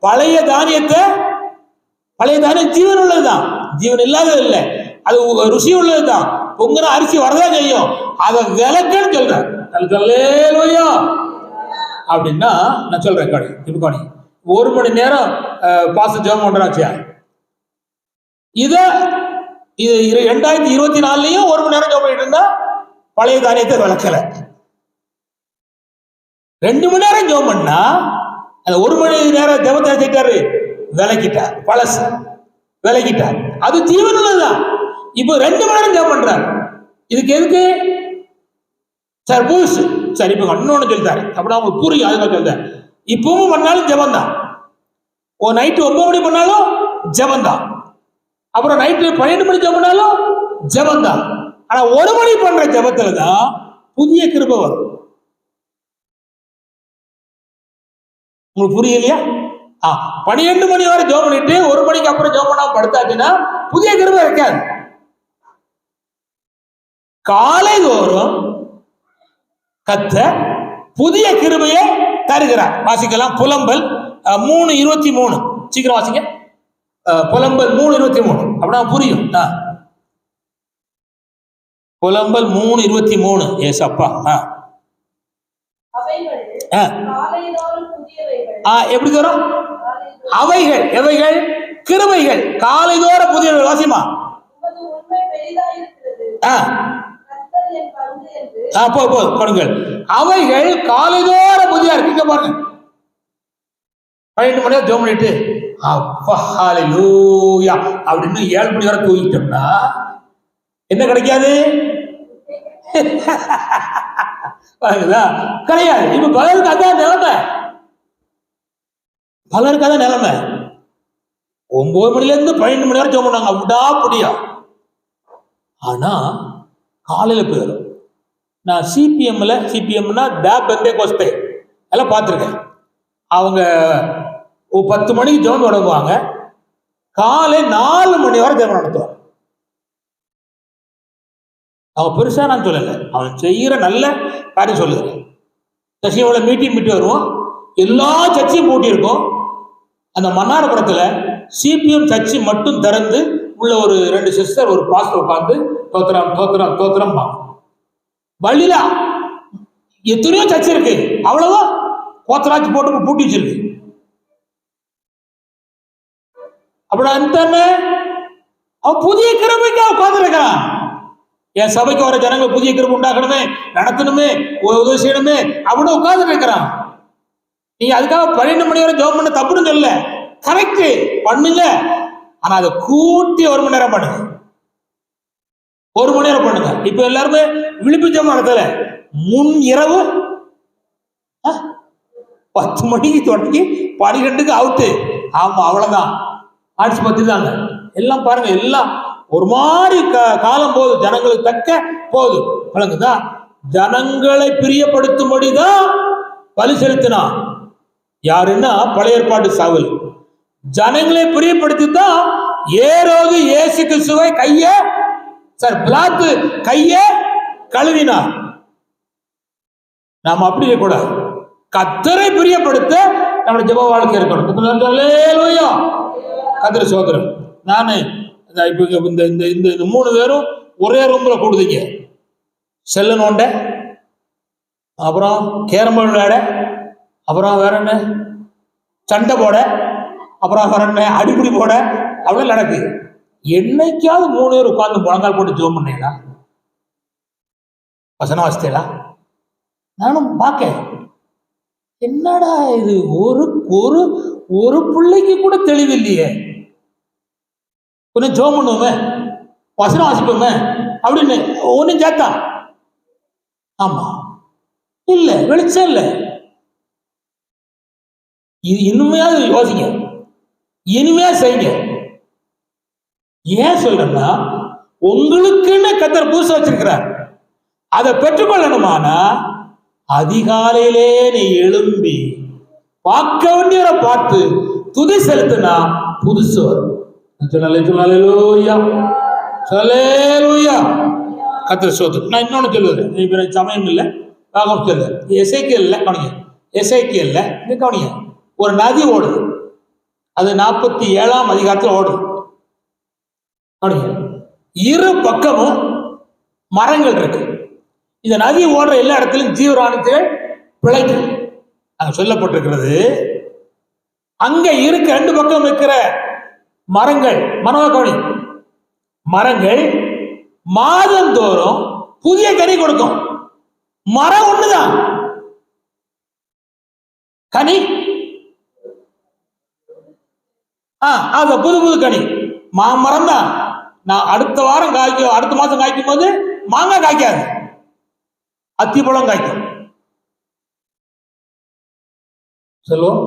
பழைய தானியம் ஜீவன் உள்ளதுதான், ஜீவன் இல்லாதது இல்லை. அது ருசி உள்ளதுதான். பொங்குற அரிசி வரதான் செய்யும். அதை விளக்குன்னு சொல்றேன். அல்லேலூயா. அப்படின்னா நான் சொல்றேன், இப்ப 1 மணி நேரம் பாச ஜெபம் பண்றாச்சியா, இது 2024 1 மணி நேரம் ஜெபம் பண்ணிட்டு இருந்தா பழைய தானியத்தை விளக்கல. 2 மணி நேரம் ஜெபம் பண்ணா அந்த 1 மணி நேரம் ஜெபத்தை செய்தாரு, விளக்கிட்டார், பழசு விளக்கிட்டார். அது ஜீவன் உள்ளதுதான். இப்போ 2 மணி நேரம் ஜெபம் பண்றாரு. இதுக்கு எதுக்கு சார்? புதுசு. சரி, இப்ப இன்னொன்னு சொல்லிட்டாரு, அப்படின்னா உங்களுக்கு புரியும். அதுக்காக சொல்றேன். இப்பவும் பண்ணாலும் ஜெபம் தான். நைட்டு 9 மணி பண்ணாலும் ஜெபம் தான். அப்புறம் நைட்டு 12 மணி ஜெபம் பண்ணாலும் ஜெபம் தான். ஆனா 1 மணி பண்ற ஜெபத்துல தான் புதிய கிருபை வரும். உங்களுக்கு புரியலையா? 12 மணி வரை ஜெபம் பண்ணிட்டு 1 மணிக்கு அப்புறம் ஜெபம் பண்ணாம படுத்தாச்சுன்னா புதிய கிருபை இருக்காது. காலை தோறும் கர்த்தர் புதிய கிருபையை தருகிறார். வாசிக்கலாம். புலம்பல் 3:23. சீக்கிரம் வாசிங்க. புலம்பல் 3:23. அப்படின்னா புரியும். புலம்பல் 3:23. ஏஸ் அப்பா. எப்படி தரும்? அவைகள் எவைகள்? கிருபைகள். காலைதோற புதிய. வாசிமா. கொடுங்கள். அவைகள் காலைதோற புதியா இருக்கு. பாருங்க, 12 மணி நேரம் ஜெபம் பண்ணிட்டு அப்பா ஹல்லேலூயா அப்படின்னு 7 மணி வரை தூங்கிட்டோம்னா என்ன கிடைக்காது? கிடையாது. இப்ப பலருக்கு அதான் நிலைமை, பலருக்கு அதான் நிலைமை. 9 மணில இருந்து 12 மணி நேரம் ஜெபம் பண்ணாங்க விடா புடியா. ஆனா காலையில போயிடும். நான் சிபிஎம்னா பெந்தேகோஸ்தே எல்லாம் பார்த்துருக்கேன். அவங்க 10 மணிக்கு ஜெபம் தொடங்குவாங்க, காலை 4 மணி வரை ஜெபம் நடத்துவாங்க. அவன் பெருசா நான் சொல்லலை, அவன் செய்யற நல்ல காரியம் சொல்லுறேன். சசியோட மீட்டிங் வருவோம், எல்லா சர்ச்சையும் பூட்டியிருக்கும். அந்த மன்னாரபுரத்துல சிபிஎம் சர்ச்சை மட்டும் திறந்து உள்ள ஒரு 2 சிஸ்டர் ஒரு பாஸ்டர் உட்கார்ந்து தோத்திரம் தோத்திரம் தோத்திரம். வழியில எத்தனையோ சர்ச்சை இருக்கு, அவ்வளவோ கோத்தராட்சி போட்டு பூட்டி வச்சிருக்கு. அப்படி அவன் புதிய கிருபைக்கு உட்கார்ந்துருக்கான். என் சபைக்கு வர ஜனங்கள் புதிய கிருபை உண்டாக்கணுமே, நடத்தணுமே, உதவி செய்யணுமே அப்படின்னு உட்கார்ந்துட்டு இருக்கிறான். நீங்க அதுக்காக 12 மணி வரை ஜெபம் பண்ண தப்புன்னு சொல்ல, கரெக்ட் பண்ணுங்க. ஆனா அதை கூட்டி 1 மணி நேரம் பண்ணுங்க, 1 மணி நேரம் பண்ணுங்க. இப்ப எல்லாருமே விழிப்பு ஜெபம் நடத்தல, முன் இரவு 10 மணிக்கு தொடங்கி 12க்கு அவுட்டு. ஆமா அவ்வளவுதான், ஆட்சி பத்தி தாங்க எல்லாம். பாருங்க எல்லாம் ஒரு மாதிரி காலம் போகுது, ஜனங்களுக்கு தக்க போகுது. வழங்குதா? ஜனங்களை பிரியப்படுத்தும்படிதான் பலி செலுத்தினான். யாருன்னா பழைய ஏற்பாட்டு சவுல். ஜனங்களை பிரியப்படுத்திதான் ஏரோது இயேசு கிறிஸ்துவை பிளாத்து கைய கழுவினார். நாம அப்படி இருக்கக்கூடாது, கர்த்தரை பிரியப்படுத்த நம்மளோட ஜெப வாழ்க்கை இருக்கணும். அல்லேலூயா, கர்த்தர் சோதரன். நானு இப்ப இந்த 3 பேரும் ஒரே ரூம்ல கூடுதீங்க. செல்லு நோண்ட, அப்புறம் கேரம்போர்டு விளையாட, அப்புறம் வேற என்ன சண்டை போட, அப்புறம் வேற என்ன அடிப்படி போட, அவ்வளவு நடக்கு. என்னைக்காவது 3 பேர் உட்கார்ந்து முழங்கால் போட்டு ஜெபம் பண்ணீங்களா? வசன வாசித்தீங்களா? நானும் பார்க்க, என்னடா இது, ஒரு ஒரு ஒரு பிள்ளைக்கு கூட தெளிவில்லையே. கொஞ்சம் ஜெபம் பண்ணுவோமே, வசனம் வாசிப்போமே அப்படின்னு ஒன்னும் சேர்த்தான். ஆமா இல்ல, வெளிச்சம் இல்ல. இது இனிமையாவது யோசிங்க, இனிமையா செய்யுங்க. ஏன் சொல்றேன்னா, உங்களுக்குன்னு கர்த்தர் புதுசு வச்சிருக்கிறார். அதை பெற்றுக்கொள்ளணுமானா அதிகாலையிலே நீ எழும்பி பார்க்க வேண்டியவரை பார்த்து துதி செலுத்தினா புதுசு வரும். கர்த்தர் சோதனை. நான் இன்னொன்னு சொல்லுவேன், சமயம் இல்லை, சொல்லு. எசேக்கியேல்ல கவனிங்க, எசேக்கியேல்ல கவனிங்க, ஒரு நதி ஓடுது, அது 47ஆம் அதிகாரத்தில் ஓடுது. கவனிங்க, இரு பக்கமும் மரங்கள் இருக்கு. இந்த நதி ஓடுற எல்லா இடத்திலும் ஜீவராணிகள் பிழைக்கும். அங்க சொல்லப்பட்டிருக்கிறது, அங்க இருக்க 2 பக்கம் இருக்கிற மரங்கள், மனோகவனி மரங்கள் மாதந்தோறும் புதிய கனி கொடுக்கும். மரம் ஒண்ணுதான், கனி அது புது புது கனி. மாமரம் தான். நான் அடுத்த வாரம் காய்க்கும், அடுத்த மாசம் காய்க்கும் போது மாங்காய் காய்க்காது, அத்திப்பழம் காய்க்கும். சொல்லுவோம்,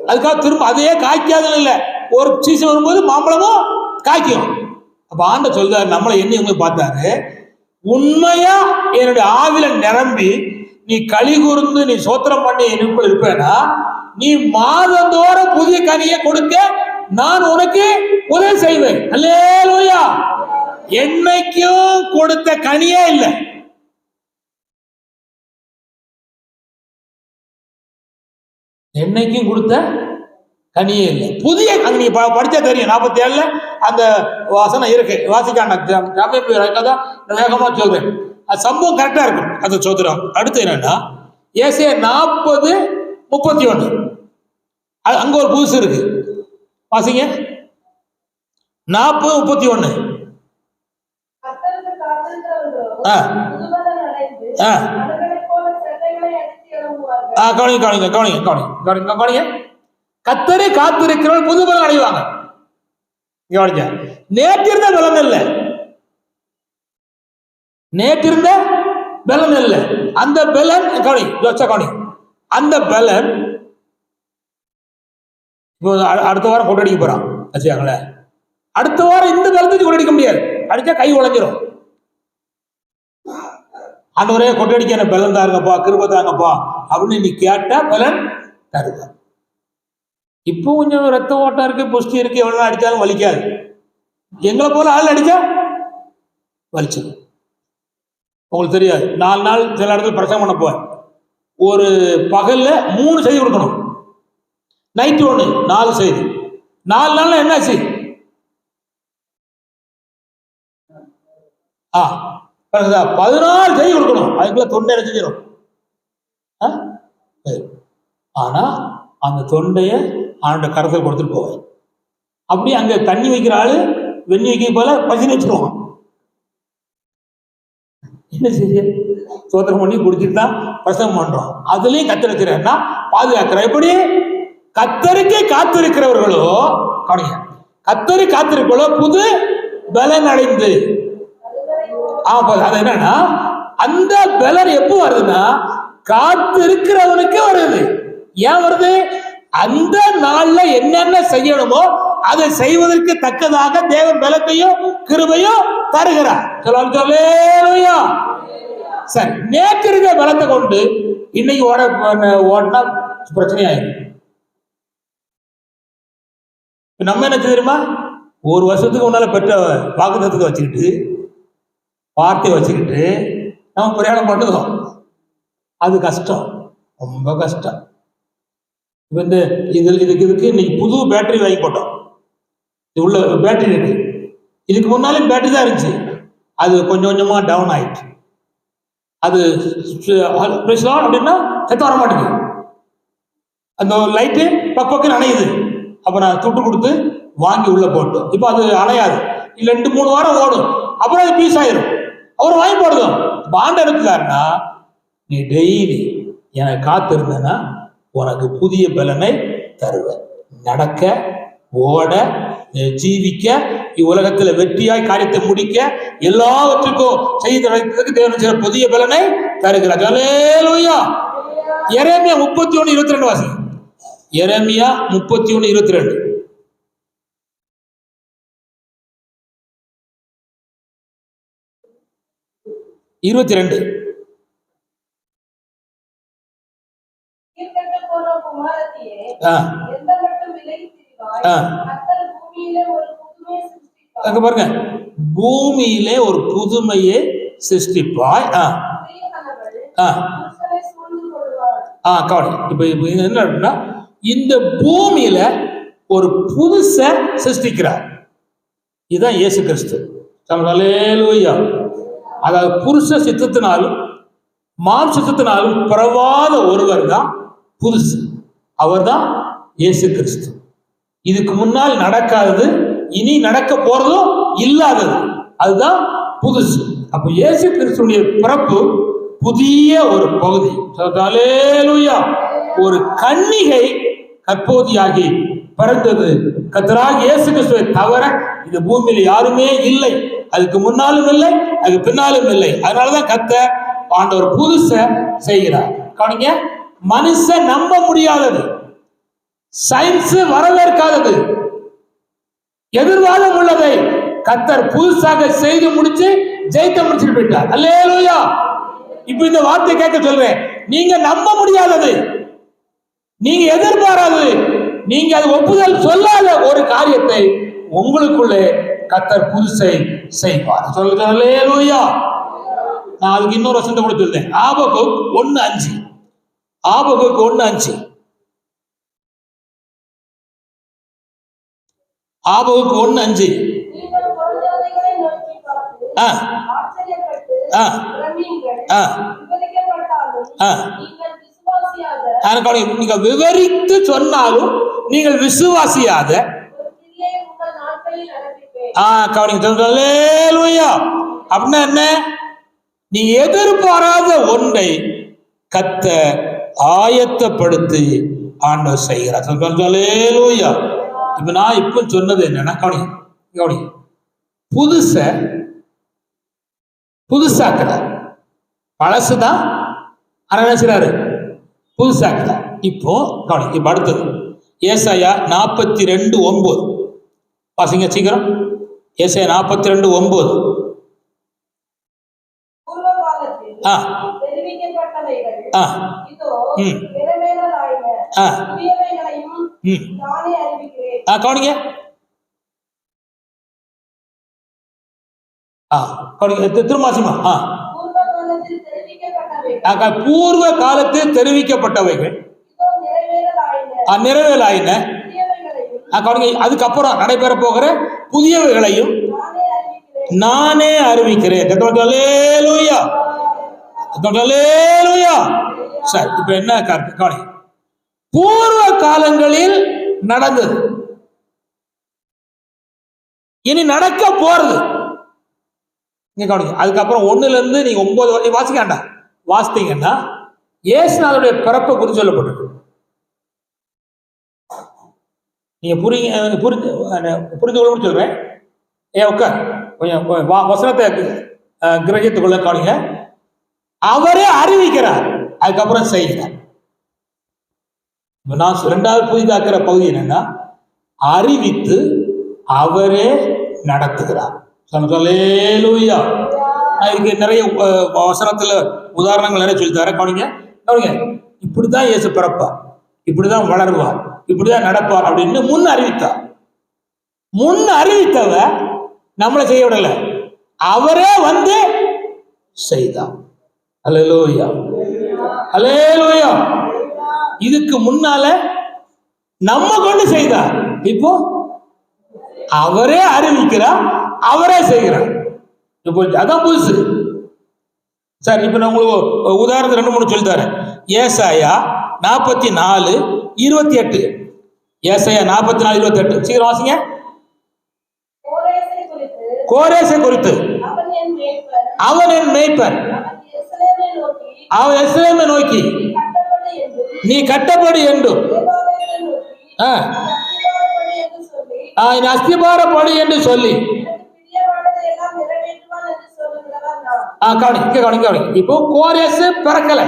அதுக்காக திரும்ப அதே காய்க்காதுன்னு இல்லை, ஒரு சீசன் வரும்போது மாம்பழமும் காய்க்கும். அப்ப ஆண்டவர் சொல்றாரு, நம்மளை என்ன பார்த்தாரு, உண்மையா என்னுடைய ஆவில நிரம்பி நீ களி கூர்ந்து நீ சோத்திரம் பண்ணி எனக்குள் இருப்பேனா, நீ மாதந்தோறும் புதிய கனியை கொடுக்க நான் உனக்கு உதவி செய்வேன். அல்லேலூயா. என்னைக்கும் கொடுத்த கனியே இல்லை, என்னைக்கும் கொடுத்த கனியே இல்லை, புதிய கனி. படிச்சா தெரியும், 47ல அந்த வசனம் இருக்கு, வாசிக்கான வேகமா சொல்றேன். அது சம்பவம் கரெக்டா இருக்கும். அந்த சோதரம் அடுத்து என்னன்னா, ஏசாயா 40:31 அங்க ஒரு புதுசு இருக்கு, வாசிங்க. 40:31. கவனிங்க. கத்தரை காத்திருக்கிறவர்கள் புது பலன் அடைவாங்க. நேற்றிருந்த பலன் இல்லை, நேற்றிருந்த பலன் இல்லை. அந்த பலன் கவனி, அந்த பலன் அடுத்த வாரம் கொண்டடிக்க போறான் வச்சுக்காங்களே. அடுத்த வாரம் இந்த பலத்துக்கு கொண்டடிக்க முடியாது, அடிச்சா கை உழைஞ்சிரும். ஆண்டவரே கொட்டடிக்க என்ன பலன் தாருங்கப்பா, கிருபை தாங்கப்பா அப்படின்னு நீ கேட்டா பலன் தருவார். இப்போ கொஞ்சம் ரத்த ஓட்டம் இருக்கு, புஷ்டி இருக்கு, எவ்வளவு அடிச்சாலும் வலிக்காது. எங்களை போல ஆள் அடிச்சா வலிச்சிடும். உங்களுக்கு தெரியாது, 4 நாள் சில இடத்துல பிரசங்கம் பண்ண போவேன். ஒரு பகல்ல 3 செய்தி கொடுக்கணும், நைட்டு 1, 4 செய்தி. 4 நாள்ல என்னாச்சு? 14 செய்தி கொடுக்கணும். அதுக்குள்ள தொண்டை அடைச்சிடும். ஆனா அந்த தொண்டைய ஆண்ட கரத்தில் கொடுத்துட்டு போவேன். அப்படி அங்க தண்ணி வைக்கிற ஆளு வெண்ணி வைக்க போல பசினு வச்சிருவான். என்ன செய்ய? சோத்திரம் பண்ணி குடிச்சிட்டு தான் பிரசவம் பண்றோம். அதுலயும் கத்திருக்கிறேன்னா பாதுகாக்கிற. எப்படி? கத்தருக்கு காத்திருக்கிறவர்களோ, கத்தரி காத்திருக்கிறோ புது பலன் அடைந்து. அது என்னன்னா, அந்த பலன் எப்போ வருதுன்னா காத்திருக்கிறவனுக்கு வருது. ஏன் வருது? அந்த நாள்ல என்னென்ன செய்யணுமோ அதை செய்வதற்கு தக்கதாக தேவன் பலத்தையும் கிருபையும் தருகிறார். சரி, நேற்று இருக்க பலத்தை கொண்டு இன்னைக்கு ஓடினா பிரச்சனையாயிரும். நம்ம என்ன தெரியுமா? 1 வருஷத்துக்கு முன்னால பெற்ற வாக்குத்தத்தத்தை வச்சுக்கிட்டு, வார்த்தையை வச்சுக்கிட்டு நம்ம பிரயாணம் பண்ணுறோம். அது கஷ்டம், ரொம்ப கஷ்டம். இதுக்கு இன்னைக்கு புது பேட்டரி வாங்கி போட்டோம். இது உள்ள பேட்டரி இருக்கு. இதுக்கு முன்னாலே பேட்டரி தான் இருந்துச்சு, அது கொஞ்சம் கொஞ்சமா டவுன் ஆயிடுச்சு. அது அப்படின்னா செத்து வர மாட்டேங்குது. அந்த லைட்டு பக்கம் அணையுது. அப்ப நான் துட்டு கொடுத்து வாங்கி உள்ள போட்டோம். இப்போ அது அணையாது. 2-3 வாரம் ஓடும், அப்புறம் அது பீஸ் ஆயிரும். அவர் வாங்கி போடுதோம். பாண்ட எடுத்துக்காருன்னா, நீ டெய்லி எனக்கு காத்திருந்தனா உனக்கு புதிய பலனை தருவேன். நடக்க, ஓட, ஜீவிக்க, இவ்வுலகத்துல வெற்றியாய் காரியத்தை முடிக்க, எல்லாவற்றுக்கும் செய்து தேவன் புதிய பலனை தருகிறார். அல்லேலூயா. எரேமியா 31:22 வாசி. எரேமியா 31:22. அங்க பாருங்க, பூமியிலே ஒரு புதுமையை சிருஷ்டிப்பாய். இப்ப என்ன அப்படின்னா, இந்த பூமியில ஒரு புதுச சிருஷ்டிக்கிறார். இதுதான் இயேசு கிறிஸ்து. அல்லேலூயா. அதாவது புருஷ சித்தத்தினாலும் மாம்சத்தினாலும் பிறவாத ஒருவர் தான் புதுசு. அவர் தான் இயேசு கிறிஸ்து. இதுக்கு முன்னால் நடக்காதது, இனி நடக்க போறதும் இல்லாதது, அதுதான் புதுசு. அப்ப இயேசு கிறிஸ்துடைய பிறப்பு புதிய ஒரு பகுதி. அல்லேலூயா. ஒரு கன்னிகை கற்போதியாகி பிறந்தது கர்த்தராகிய இயேசு கிறிஸ்துவை தவிர இந்த பூமியில யாருமே இல்லை. அதுக்கு முன்னாலும் இல்லை, அதுக்கு பின்னாலும் இல்லை. அதனாலதான் கர்த்தர் ஆண்டவர் புதுச செய்கிறார். கவனிங்க, மனுஷன் நம்ப முடியாதது, சயின்ஸ் வரவேற்காதது, எதிர்வாதம் உள்ளதை கர்த்தர் புதுசாக செய்து முடிச்சு ஜெயித்த முடிச்சுட்டு போயிட்டார். அல்லேலூயா. இப்ப இந்த வார்த்தை கேட்க சொல்றேன். நீங்க நம்ப முடியாதது, நீங்க எதிர்பாராதது, நீங்க அது ஒப்புதல் சொல்லாத ஒரு காரியத்தை உங்களுக்குள்ளே கர்த்தர் புதுசை செய்வார். சொல்லுங்க அல்லேலூயா. நான் அதுக்கு இன்னொரு வசனத்தை கூட சொல்றேன். ஆபகுக் 1:5. ஆபகுக் 1:5. ஆபகுக் 1:5. நீங்க விவரித்து சொன்னாலும் நீங்கள் விசுவாசியாத அப்படின்னா என்ன? நீ எதிர்பாராத ஒன்றை கர்த்தர் ஆயத்தப்படுத்தி ஆண்டவர் செய்கிறார். அல்லேலூயா. இப்ப நான் இப்ப சொன்னது என்னன்னா, கவனி புதுசாக்குறார். பழசுதான் செய்றாரு, புதுசாக்குறார். இப்போ கவனி. இப்ப அடுத்தது ஏசாயா 42:9 வாசிங்க சீக்கிரம். ஏசாயா 42:9. கவனிங்க. திருமாசிமா பூர்வ காலத்தில் தெரிவிக்கப்பட்டவைகள் நிறைவேறாயின. அதுக்கப்புறம் நடைபெற போகிற புதியவைகளையும் நானே அறிவிக்கிறேன். சரி, இப்ப என்ன கவனி. பூர்வ காலங்களில் நடந்தது இனி நடக்க போறது. அதுக்கப்புறம் 1ல இருந்து நீங்க 9 வரை வாசிக்காண்டா. வாசித்தீங்கன்னா இயேசுநாதருடைய பிறப்பை குறித்து சொல்லப்பட்டிருக்கு. நீங்க புரிந்து கொள்ள சொல்றேன். உட்கார் கொஞ்சம் வசனத்தை கிரகித்துக்கொள்ள. கவனிங்க. அவரே அறிவிக்கிறார், அதுக்கப்புறம் செய்கிறார். நான் 2வது புதிதாக்குற பகுதி என்னன்னா, அறிவித்து அவரே நடத்துகிறார். அல்லேலூயா. இதுக்கு நிறைய வசனத்துல உதாரணங்கள் நிறைய சொல்லி தர. கவனிங்க. இப்படிதான் இயேசு பிறப்பார், இப்படிதான் வளருவார், இப்படிதான் நடப்பார் அப்படின்னு முன் அறிவித்தவ நம்மளை செய்ய விடல, அவரே வந்து செய்தார். அல்லேலூயா, அல்லேலூயா. இதுக்கு முன்னால நம்ம கொண்டு செய்தார், இப்போ அவரே அறிவிக்கிறார், அவரே செய்கிறார். இப்போ அதான் புதுசு. சார், இப்ப நான் உங்களுக்கு உதாரணம் 2-3 சொல்லி தரேன். ஏசாயா 44:28. ஏசாயா 44:28 சீக்கிரம் வாசிங்க. கோரேசை குறித்து, அவன் என் மேய்ப்பன், அவன் எருசலேமை நோக்கி நீ கட்டப்படு என்றும் அஸ்திபாரப்படு என்று சொல்லி. கவனி. இப்போ கோரேசு பிறக்கல,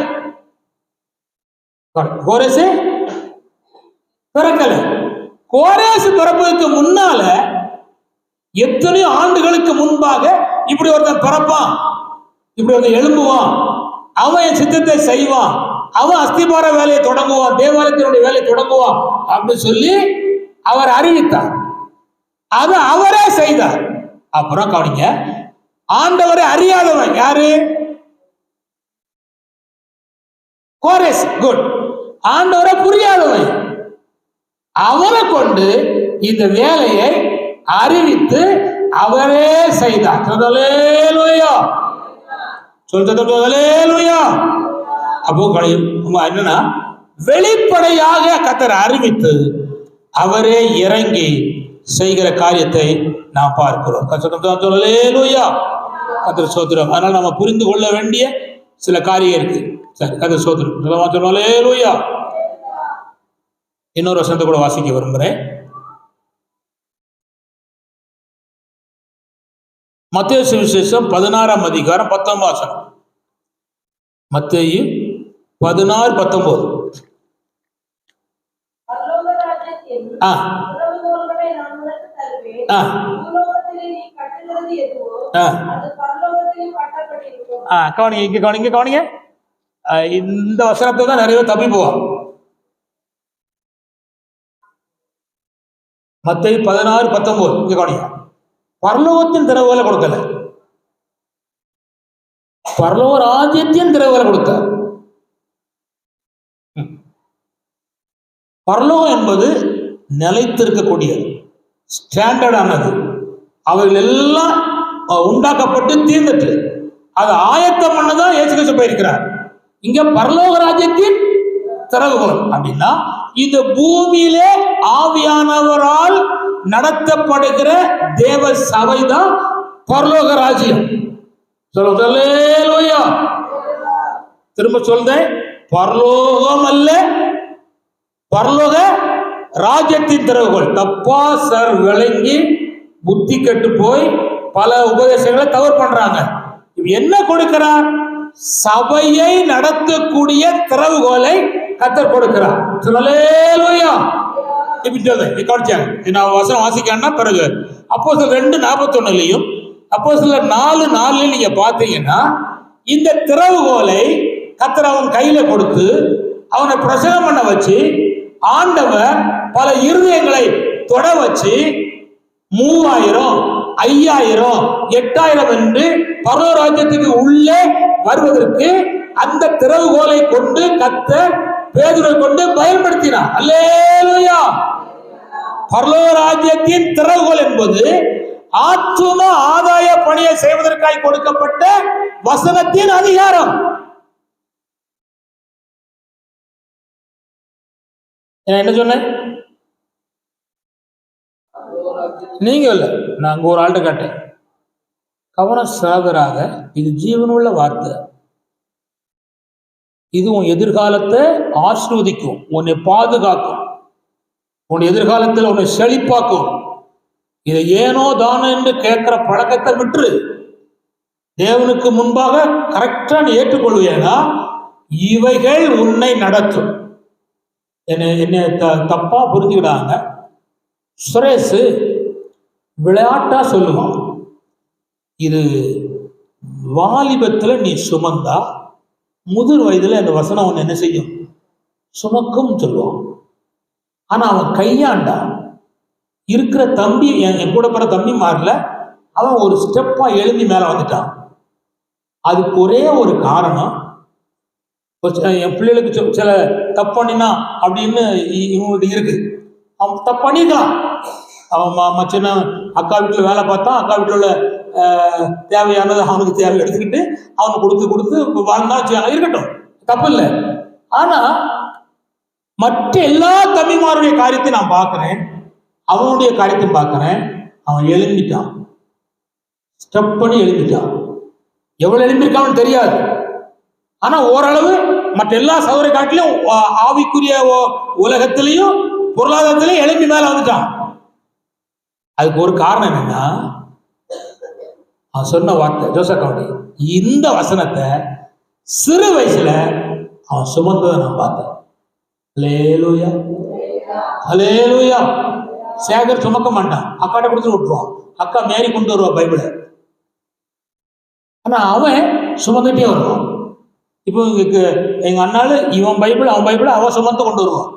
கோரேசு பிறப்பதற்கு முன்னால எத்தனையோ ஆண்டுகளுக்கு முன்பாக இப்படி ஒருத்தன் பிறப்பான், இப்படி ஒருத்தன் எழும்புவான், அவன் என் சித்தத்தை செய்வான், அவன் அஸ்திபார வேலையை தொடங்குவான், தேவாலயத்தினுடைய வேலையை தொடங்குவான் அப்படின்னு சொல்லி அவர் அறிவித்தார். அது அவரே செய்தார். அப்புறம் கவனிங்க, ஆண்டவரை அறியாதவன் யாரு? கோரேஸ். குட். ஆண்டவரை புரியாதவன், அவரை கொண்டு இந்த வேலையை அறிவித்து அவரே செய்தார். அப்போ என்னன்னா, வெளிப்படையாக கர்த்தர் அறிவித்து அவரே இறங்கி செய்கிற காரியத்தை நாம் பார்க்கிறோம். கர்த்தர் சோத்திரம். அதனால நம்ம புரிந்து கொள்ள வேண்டிய சில காரியம் இருக்கு. சரி, கர்த்தர் சோத்திரம். இன்னொரு வசனத்தை கூட வாசிக்க விரும்புகிறேன். மத்தேயு சுவிசேஷம் 16ஆம் அதிகாரம் 19 வசனம். மத்தேயு 16:19. கவனிங்க. இந்த வசனத்தை தான் நிறைய தப்பி போவான். மத்தேயு 16:19 இங்க கவனிங்க. பரலோகத்தின் திறவுகளை கொடுக்கல, பரலோக ராஜ்யத்தின் திறவுகளை கொடுத்தார். பரலோகம் என்பது நிலைத்திருக்கக்கூடியது, ஸ்டாண்டர்டானது. அவைகள் எல்லாம் உண்டாக்கப்பட்டு தீர்ந்துட்டு அதை ஆயத்தம் பண்ணதான் இயேசு கிறிஸ்து போயிருக்கிறார். இங்க பரலோக ராஜ்யத்தின் திறவுகோல் அப்படின்னா இந்த பூமியிலே ஆவியானவரால் நடத்தப்படுகிற தேவ சபை தான் பரலோக ராஜ்யம். திரும்ப சொல்றேன், பரலோகம் அல்ல, பரலோக ராஜ்யத்தின் திறவுகோல். தப்பா சார் விளங்கி புத்தி கெட்டு போய் பல உபதேசங்களை தவறு பண்றாங்க. என்ன கொடுக்கிறார்? சபையை நடத்தக்கூடிய திறவுகோலை கர்த்தர் கொடுக்கிறார். ஹல்லேலூயா. நான் வசனம் வாசிக்கணும்னா பிறகு அப்போஸ்தலர் 2:41 அப்போஸ்தலர் 4:4 நீங்க பாத்தீங்கன்னா இந்த திறவுகோலை கர்த்தர் அவன் கையில கொடுத்து அவனை பிரசங்கம் பண்ண வச்சு ஆண்டவர் பல இருதயங்களை தொட வச்சு 3000, 5000, 8000 என்று பரலோக ராஜ்யத்துக்கு உள்ளே வருவதற்கு அந்த திறவுகோலை கொண்டு கர்த்தர் பேதுருவை கொண்டு பயன்படுத்தினார். அல்லேலூயா. பரலோக ராஜ்யத்தின் திறவுகோல் என்பது ஆத்தும ஆதாய பணியை செய்வதற்காக கொடுக்கப்பட்ட வசனத்தின் அதிகாரம். என்ன சொன்னேன்? நீங்க இல்ல, நான் ஒரு ஆள்கிட்ட கேட்டேன். கவனம் சாகராக, இது ஜீவனுள்ள வார்த்தை. இது உன் எதிர்காலத்தை ஆசீர்வதிக்கும், உன்னை பாதுகாக்கும், உன் எதிர்காலத்தில் உன்னை செழிப்பாக்கும். இதை ஏனோ தானோ என்று கேட்கிற பழக்கத்தை விட்டு தேவனுக்கு முன்பாக கரெக்டா நீ ஏற்றுக்கொள்வேனா இவைகள் உன்னை நடத்தும். என்னை தப்பா புரிஞ்சுக்கிடாங்க. சுரேஷ் விளையாட்டா சொல்லுவான், இது வாலிபத்தில் நீ சுமந்தா முதிர் வயதில் அந்த வசனம் அவன் என்ன செய்யும்? சுமக்கும் சொல்லுவான். ஆனா அவன் கையாண்டான். இருக்கிற தம்பி, என் கூட பிற தம்பி மாறல, அவன் ஒரு ஸ்டெப்பா எழுந்தி மேல வந்துட்டான். அதுக்கு ஒரே ஒரு காரணம், என் பிள்ளைகளுக்கு சில தப்பண்ணினா அப்படின்னு இவங்கள்ட்ட இருக்கு. அவன் தப்பு பண்ணிக்கலாம். அவன் சின்ன அக்கா வீட்டில் வேலை பார்த்தான், அக்கா வீட்டில் உள்ள தேவையானது அவனுக்கு தேவை எடுத்துக்கிட்டு அவனுக்கு கொடுத்து வாழ்ந்தா இருக்கட்டும், தப்பு இல்லை. ஆனா மற்ற எல்லா தம்பிமாருடைய காரியத்தை நான் பார்க்கிறேன், அவனுடைய காரியத்தை பார்க்கிறேன். அவன் எழும்பிட்டான், ஸ்டெப் பண்ணி எழும்பிட்டான். எவ்வளவு எழும்பியிருக்கான்னு தெரியாது. ஆனா ஓரளவு மற்ற எல்லா சகோதர காட்டிலும் ஆவிக்குரிய உலகத்திலையும் பொருளாதாரத்திலையும் எழும்பி மேல வந்துட்டான். அதுக்கு ஒரு காரணம் என்னன்னா, அவன் சொன்ன வார்த்தை ஜோசக்காவுடைய இந்த வசனத்தை சிறு வயசுல அவன் சுமந்ததை நான் பார்த்தேன். ஹல்லேலூயா, ஹல்லேலூயா. சேகர் சுமக்க மாட்டான், அக்காட்ட கொடுத்து விட்டுருவான். அக்கா மேரி கொண்டு வருவா பைபிளை. ஆனா அவன் சுமந்துட்டே வருவான். இப்போ எங்க அண்ணால இவன் பைபிள் அவன் பைபிளை அவன் சுமந்து கொண்டு வருவான்.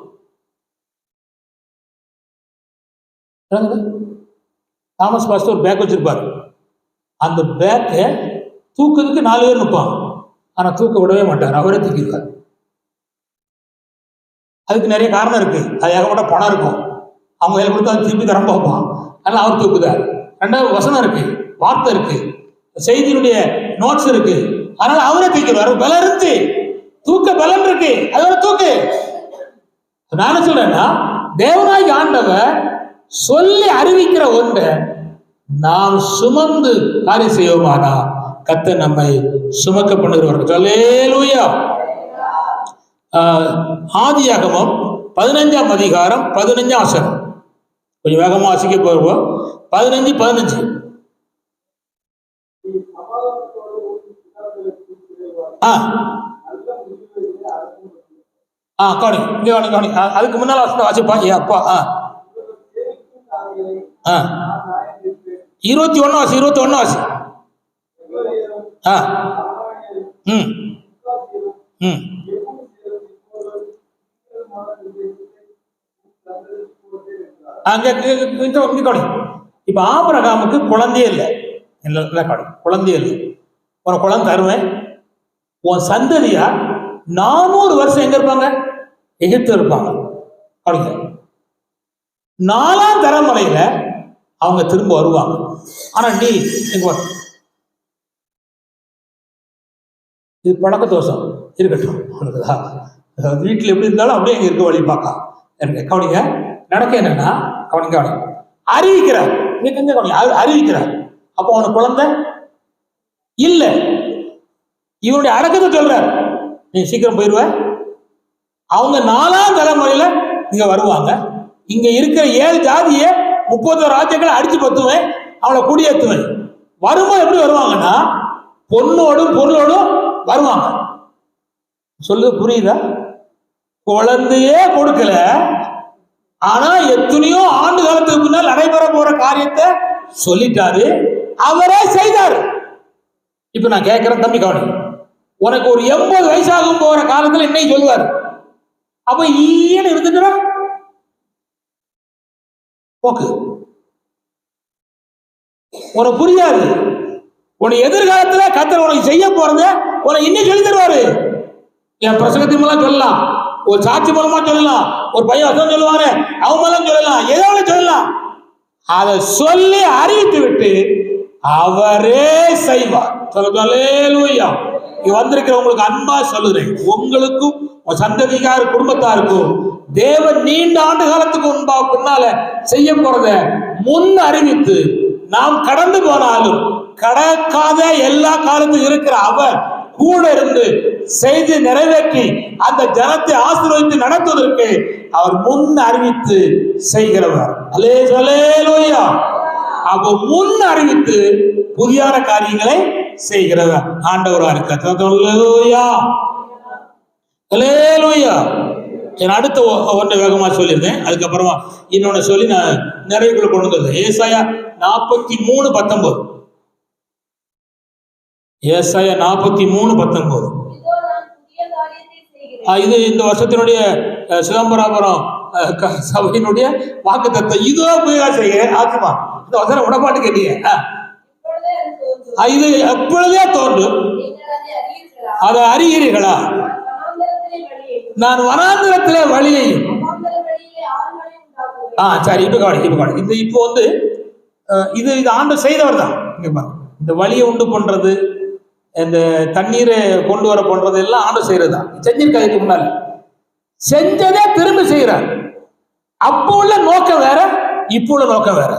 தாமஸ் பாஸ்டர் ஒரு பேக் வச்சிருப்பாரு. அந்த பேக்கை தூக்குறதுக்கு 4 பேர் நிற்பான். ஆனா தூக்க விடவே மாட்டார், அவரே தூக்கிடுவார். அதுக்கு நிறைய காரணம் இருக்கு. அது ஏகப்பட்ட பணம் இருக்கும், அவங்க கையில் கொடுத்து அதை திருப்பி தரம் பார்ப்பான். அதனால அவர் தூக்குதார். 2வது வசனம் இருக்கு, வார்த்தை இருக்கு, செய்தியினுடைய நோட்ஸ் இருக்கு. அதனால அவரே தூக்கிடுவார். பலம் இருந்து தூக்க பலம் இருக்கு, அதோட தூக்கு. நான் என்ன சொல்றேன்னா, தேவனாய் ஆண்டவர் சொல்லி அறிவிக்கிற ஒன்றை நாம் சுமந்து காரியம் செய்வோமானா கர்த்தர் நம்மை சுமக்க பண்ணுகிறவர்கள். அல்லேலூயா. ஆதியாகமம் 15ஆம் அதிகாரம் 15ஆம் வசனம். கொஞ்சம் வேகமா வாசிக்க போவோம். 15:15. கவனி. அதுக்கு முன்னால வாசிப்பான். அப்பா 21 வாசி. 21 வாசி. இப்ப ஆபிரகாமுக்கு குழந்தையே இல்லை. குழந்தையே இல்லை. ஒரு குழந்தை தருவேன், உன் சந்ததியா 400 வருஷம் எங்க இருப்பாங்க? எகிப்து இருப்பாங்க. 4ஆம் தலைமுறையில அவங்க திரும்ப வருவாங்க. ஆனா நீ எங்க இது பழக்க தோஷம் இருக்கட்டும். வீட்டுல எப்படி இருந்தாலும் அப்படியே எங்க இருக்க வழி பார்க்கலாம். கவனிங்க, நடக்க என்னன்னா கவனிங்க, அறிவிக்கிறார். அறிவிக்கிறார். அப்போ அவனுக்கு குழந்தை இல்ல. இவனுடைய அடக்கத்தை சொல்றார், நீ சீக்கிரம் போயிடுவ. அவங்க 4ஆம் தலைமுறையில இங்க வருவாங்க. இங்க இருக்கிற 7 ஜாதியை 30 ராஜ்யங்களை அடிச்சு பத்துவேன், அவளை குடியேற்றுவேன். வரும்போது எப்படி வருவாங்கன்னா பொண்ணோடும் பொருளோடும் வருவாங்க. சொல்லு புரியுதா? குழந்தையே கொடுக்கல, ஆனா எத்தனையோ ஆண்டு காலத்துக்கு முன்னால் நடைபெற போற காரியத்தை சொல்லிட்டாரு, அவரே செய்தாரு. இப்ப நான் கேட்கிறேன், தம்பி கவனி, உனக்கு ஒரு 80 வயசாகும் போற காலத்துல இன்னைக்கு சொல்லுவாரு, அப்ப ஈன்னு இருந்துட்டு போக்கு உனக்கு புரியாது. உனக்கு எதிர்காலத்துல கர்த்தர் உனக்கு செய்ய போறத உனக்கு இன்னைக்கு சொல்லி தருவாரு. என் பிரசங்கத்தின் மூலம் சொல்லலாம், ஒரு சாட்சி மூலமா சொல்லலாம், ஒரு பையன் வசனம் சொல்லுவாரு அவன் மூலம் சொல்லலாம், ஏதோ சொல்லலாம். அதை சொல்லி அறிவித்து விட்டு அவரே செய்வார். அல்லேலூயா. இங்க வந்திருக்கிறவங்களுக்கு அன்பா சொல்லுறேன், உங்களுக்கும் சந்ததிக்கார குடும்பத்தாருக்கும் தேவன் நீண்ட ஆண்டு காலத்துக்கு பின்னால செய்ய போறத முன் அறிவித்து நாம் கடந்து போனாலும் கடக்காத எல்லா காலத்துக்கும் இருக்கிற அவர் கூட இருந்து செய்து நிறைவேற்றி அந்த ஜனத்தை ஆசீர்வதித்து நடத்துவதற்கு அவர் முன் அறிவித்து செய்கிறவர். அல்லேலூயா. அப்போ முன் அறிவித்து புதியான காரியங்களை செய்கிறவர் ஆண்டவரா இருக்க. அல்லேலூயா. அல்லேலூயா. என் அடுத்த ஒன்றை வேகமா சொல்லியிருந்தேன், அதுக்கப்புறமா இன்னொன்னு சொல்லி நான் நிறைவுக்குள்ள கொண்டு வந்தேன். ஏசாயா 43:19. ஏசாயா 43:19. இது இந்த வருஷத்தினுடைய சிதம்பராபுரம் சபையினுடைய வாக்குத்தத்தம். இதோ புதிதாக செய்கிறேன். ஆச்சுமா, இந்த வசனம் உடப்பாட்டு கேட்டீங்க. இது எப்பொழுதே தோன்றும், அதை அறிகிறீர்களா? நான் வனாந்திரத்திலே வழியையும். சரி, இப்ப கவனி. இப்போ வந்து இது ஆண்டு செய்தவர் தான். இந்த வழியை உண்டு பண்றது, இந்த தண்ணீரை கொண்டு வர பண்றது எல்லாம் ஆண்டு செய்யறது தான். செஞ்சிருக்காதுக்கு முன்னால செஞ்சதே திரும்ப செய்யறார். அப்போ உள்ள நோக்கம் வேற, இப்போ உள்ள நோக்கம் வேற.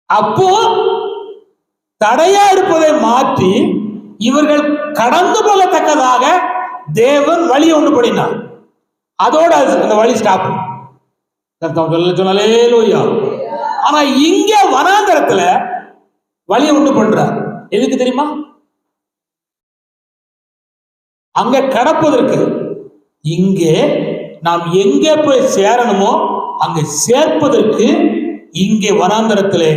அப்போ தடையா இருப்பதை மாற்றி இவர்கள் கடந்து போகத்தக்கதாக தேவன் வழியை உண்டு பண்ணினார். அதோட அந்த வழி ஸ்டாப். ஆனா இங்க வனாந்தரத்துல வழியை உண்டு பண்றார். எதுக்கு தெரியுமா? அங்க கடப்பதற்கு. இங்கே நாம் எங்கே போய் சேரணுமோ அங்க சேர்ப்பதற்கு இங்கே வனாந்தரத்திலே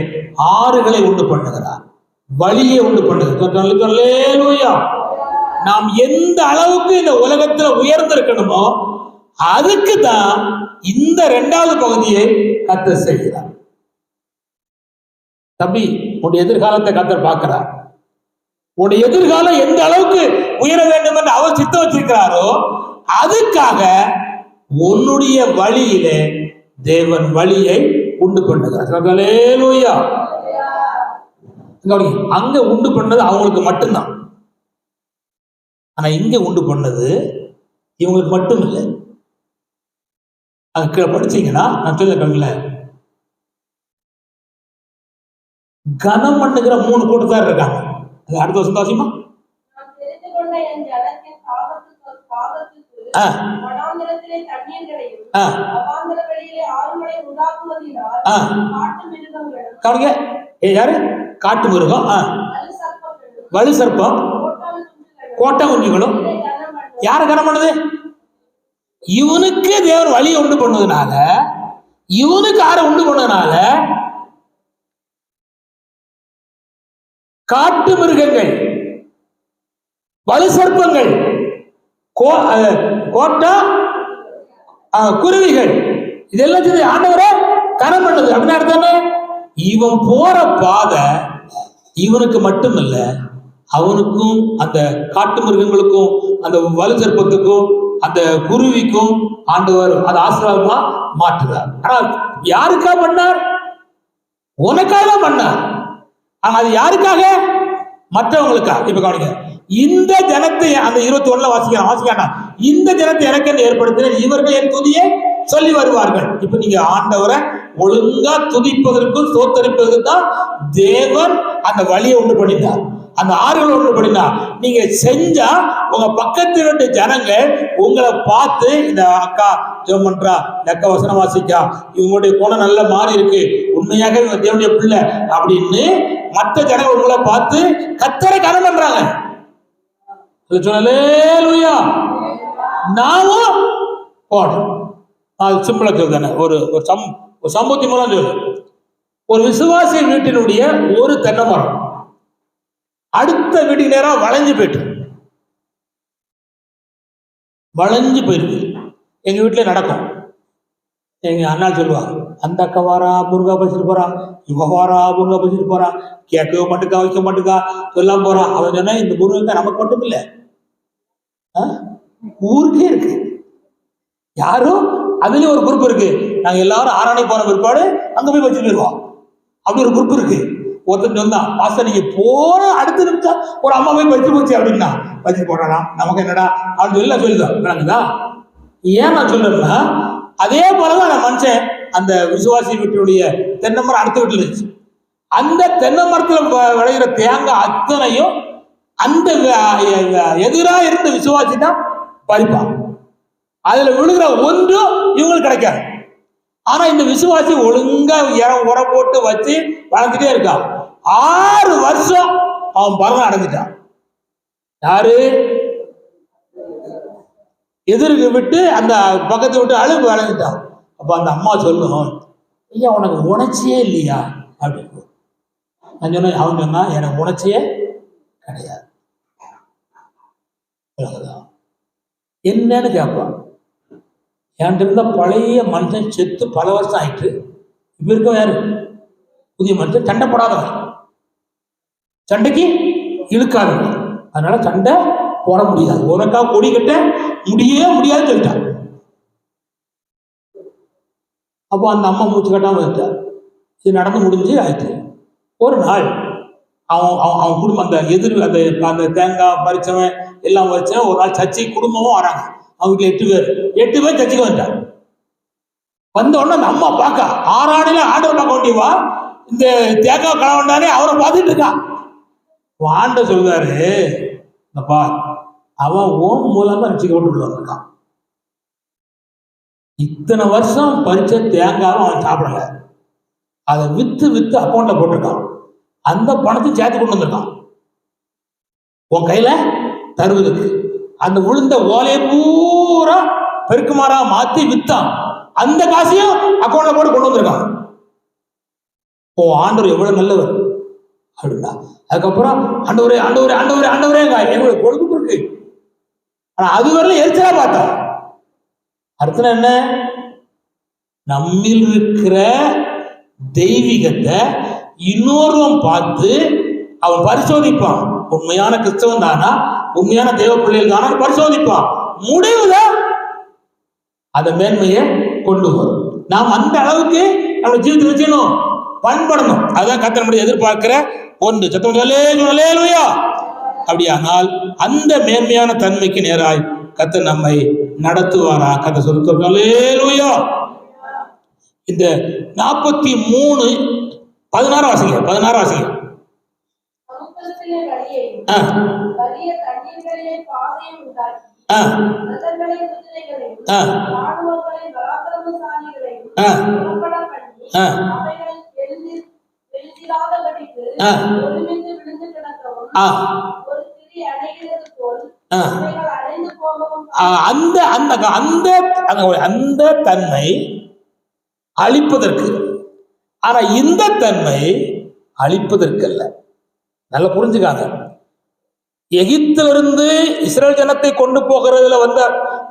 ஆறுகளை உண்டு பண்ணுகிறார், வழியை உண்டு பண்ணுகிறார். நாம் எந்த அளவுக்கு இந்த உலகத்துல உயர்ந்திருக்கணுமோ அதுக்கு தான் இந்த 2வது பகுதியை கர்த்தர் செய்கிறார். தம்பி, உன்னுடைய எதிர்காலத்தை கர்த்தர் பார்க்கிறார். உன்னுடைய எதிர்காலம் எந்த அளவுக்கு உயர வேண்டும் என்று அவர் சித்தம் வச்சிருக்கிறாரோ அதுக்காக உன்னுடைய வழியிலே தேவன் வழியை உண்டு பண்ணுகிறார். அல்லேலூயா. அங்க உண்டு பண்ணது அவங்களுக்கு மட்டும்தான். ஆனா இங்க உண்டு பண்ணது இவங்களுக்கு மட்டும் இல்லை. அது கீழே படிச்சீங்கன்னா நான் சொல்ல கனம் பண்ணுகிற 3 கூட்டத்தார் இருக்காங்க. அது அடுத்த வருஷம் தாசியமா கவனிங்க. யாரு? காட்டு மிருகம், வலு சர்ப்பம், கோட்டை குஞ்சுகளும். யாரு கனம் பண்ணுது? இவனுக்கு தேவர் வழியை உண்டு பண்ணதுனால, இவனுக்கு யாரை உண்டு பண்ணதுனால காட்டு மிருகங்கள், வலு சர்ப்பங்கள், கோட்டா குருவிகள், இதெல்லாம் ஆண்டவரை கனம் பண்ணுது. அப்படின்னு அர்த்தம், இவன் போற பாதை இவனுக்கு மட்டும் இல்ல, அவனுக்கும் அந்த காட்டு மிருகங்களுக்கும் அந்த வலு சர்ப்பத்துக்கும் அந்த குருவிக்கும் ஆண்டவர் அது ஆசீர்வாதமா மாற்றுறார். ஆனால் யாருக்காக பண்ணார்? உனக்காக தான் பண்ணார். ஆனா அது யாருக்காக? மற்றவங்களுக்காக. இப்ப கவனிங்க, இந்த ஜனத்தை அந்த 21 வாசிக்கலாம். இந்த ஜனத்தை எனக்கு ஏற்படுத்தின இவர்கள் என் துதியை சொல்லி வருவார்கள். இப்ப நீங்க ஆண்டவரை ஒழுங்கா துதிப்பதற்கும் ஸ்தோத்தரிப்பதற்கும் தான் தேவன் அந்த வழியை உண்டு பண்ணினார், அந்த ஆறுகளை உண்டு பண்ணினார். நீங்க செஞ்சா உங்க பக்கத்து வீட்டு ஜனங்க உங்களை பார்த்து, இந்த அக்கா ஜெபம் பண்றா, இந்த அக்கா வசனம் வாசிக்கா, இவங்களுடைய குணம் நல்ல மாறி இருக்கு, உண்மையாக இவங்க தேவனுடைய பிள்ளை அப்படின்னு மற்ற ஜனங்க உங்களை பார்த்து கர்த்தரை கனம் பண்றாங்க. அல்லேலூயா. நாமும் போனோம். அது சிம்பிளா சொல்லுதானே, ஒரு சம்பவத்தின் மூலம் சொல்லு. ஒரு விசுவாசி வீட்டினுடைய ஒரு தென்னை மரம் அடுத்த வீட்டுக்கு நேரம் வளைஞ்சு போயிருக்கு. எங்க வீட்டுல நடக்கும். எங்க அண்ணா சொல்லுவாங்க, அந்த அக்கா வாரா முருகா பசிட்டு போறா, இவ வாரா முருகா பசிட்டு போறா, கேட்கவே மாட்டுக்கா, வைக்க மாட்டுக்கா, சொல்லாம போறா. அவன் சொன்னா, இந்த முருகா நமக்கு மட்டும் இல்லை, ஊருக்கே இருக்கு. யாரும் அதுலயும் ஒரு குரூப் இருக்கு. நாங்க எல்லாரும் ஆராணி போன பிற்பாடு அங்க போய் வச்சு போயிருவோம். அப்படி ஒரு குரூப் இருக்கு. ஒருத்தன் சொன்னான், பாஸ்டர் நீங்க போற அடுத்த நிமிஷம் ஒரு அம்மா போய் வச்சு போச்சு அப்படின்னா, வச்சு போட்டானா நமக்கு என்னடா அப்படின்னு எல்லாம் சொல்லிதான். ஏன் நான் சொல்றேன்னா, அதே போலதான் நான் மனுஷன் அந்த விசுவாசி வீட்டுடைய தென்னை மரம் அடுத்த வீட்டுல இருந்துச்சு. அந்த தென்னை மரத்துல விளைகிற தேங்காய் அத்தனையும் அந்த எதிராக இருந்த விசுவாசி தான் பறிப்பான். அதுல விழுகிற ஒன்றும் இவங்களுக்கு கிடைக்காது. ஆனா இந்த விசுவாசி ஒழுங்கா உரம் போட்டு வச்சு வளர்ந்துட்டே இருக்கான். 6 வருஷம் அவன் பலன் அடைஞ்சிட்டான். யாரு? எதிர்க்கு விட்டு அந்த பக்கத்தை விட்டு அழுகு வளர்ந்துட்டான். அப்ப அந்த அம்மா சொல்லும், ஐயா உனக்கு உணர்ச்சியே இல்லையா அப்படின்னு. நான் சொன்னேன், அவன் சொன்னா எனக்கு உணர்ச்சியே கிடையாது. என்னன்னு கேட்பான். என்கிட்ட இருந்த பழைய மனுஷன் செத்து பல வருஷம் ஆயிட்டு, இப்ப இருக்க யாரு? புதிய மனுஷன். சண்டை போடாதவன், சண்டைக்கு இழுக்காதவன். அதனால சண்டை போட முடியாது, உனக்கா கொடி கட்ட முடியாதுன்னு சொல்லிட்டான். அப்போ அந்த அம்மா மூச்சு கட்டாம இருந்தா. இது நடந்து முடிஞ்சு ஆயிடுச்சு. ஒரு நாள் அவன் குடும்பம் அந்த தேங்காய் பறிச்சவன் எல்லாம் வச்சவன் ஒரு நாள் சர்ச்சை குடும்பமும் வராங்க. அவங்க வீட்டுல 8 பேர் சர்ச்சைக்கு வந்துட்டான். வந்த உடனே அந்த அம்மா பார்க்க ஆறாடில ஆண்டவர் பார்க்க வேண்டியவா, இந்த தேங்காய் கலவண்டானே அவரை பார்த்துட்டு இருக்கான். ஆண்ட சொல்றாரு, அப்பா அவன் ஓம் மூலமா ரசிக்கப்பட்டு வந்திருக்கான். இத்தனை வருஷம் பறிச்ச தேங்காவும் அவன் சாப்பிடல, அதை வித்து அக்கௌண்ட்ல போட்டிருக்கான். அந்த பணத்தை சேர்த்து கொண்டு வந்திருக்கான் உன் கையில தருவதுக்கு. அந்த விழுந்த ஓலையை பூரா பெருக்குமாறா மாத்தி வித்தான். அந்த காசையும் அக்கௌண்ட்ல போட்டு கொண்டு வந்திருக்கான். ஆண்டவர் எவ்வளவு நல்லவர் அப்படின்னா. அதுக்கப்புறம் ஆண்டவரே ஆண்டவரே ஆண்டவரே ஆண்டவரே எங்களுக்கு கொழுப்பு இருக்கு. ஆனா அது வரல எரிச்சலா பார்த்தா அர்த்தம் என்ன? நம்மில் இருக்கிற தெய்வீகத்தை இன்னொருவன் பார்த்து அவன் பரிசோதிப்பான். உண்மையான கிறிஸ்தவன் தானா, உண்மையான தேவ பிள்ளைகள் தானா பரிசோதிப்பான். முடிவுதான் அந்த மேன்மையை கொண்டு வரும். நாம் அந்த அளவுக்கு நம்ம ஜீவிதத்தை வச்சுக்கணும், பண்படணும். அதுதான் கர்த்தர் நம்முடைய எதிர்பார்க்கிற ஒன்று. சத்தம் அல்லேலூயா. அப்படியானால் அந்த மேன்மையான தன்மைக்கு நேராய் கர்த்தர் நம்மை நடத்துவாரா? கர்த்தர் சொல்லுங்க அல்லேலூயா. இந்த 43:16 வாசிங்க. 16 வாசிங்க. அந்த தன்மை அழிப்பதற்கு, ஆனா இந்த தன்மை அழிப்பதற்கு அல்ல. நல்லா புரிஞ்சுக்காங்க. எகிப்திலிருந்து இஸ்ரேல் ஜனத்தை கொண்டு போகிறதுல வந்த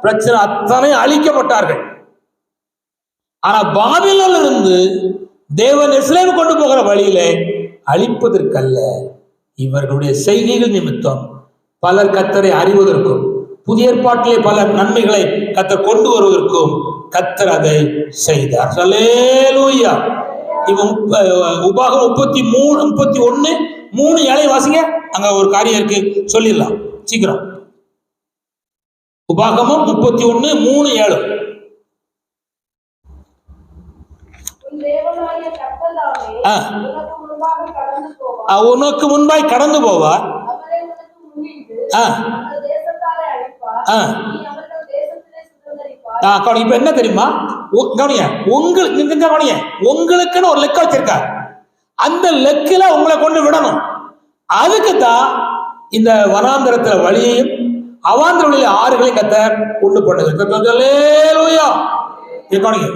பிரச்சனை அத்தனை அழிக்கப்பட்டார்கள். ஆனா பாபிலோனில் இருந்து தேவன் இஸ்ரேல் கொண்டு போகிற வழியிலே அழிப்பதற்கல்ல, இவர்களுடைய செய்கைகள் நிமித்தம் பலர் கர்த்தரை அறிவதற்கும் புதிய ஏற்பாட்டிலே பல நன்மைகளை கர்த்தர் கொண்டு வருவதற்கும் கர்த்தர் அதை செய்தார். அல்லேலூயா. இவன் உபாகம் 33:31 வாசிங்க. அங்க ஒரு காரியம் இருக்கு, சொல்லிடலாம் சீக்கிரம். உபாகமும் 31:3-7. உனக்கு முன்பாய் கடந்து போவார். இப்ப என்ன தெரியுமா, உங்களுக்குன்னு ஒரு லெக்க வச்சிருக்காரு. அந்த லெக்கில உங்களை கொண்டு விடணும். அதுக்குத்தான் இந்த வனாந்தரத்துல வழியையும் அவாந்தர வழியில ஆறுகளையும் கர்த்தர் கொண்டு போனது.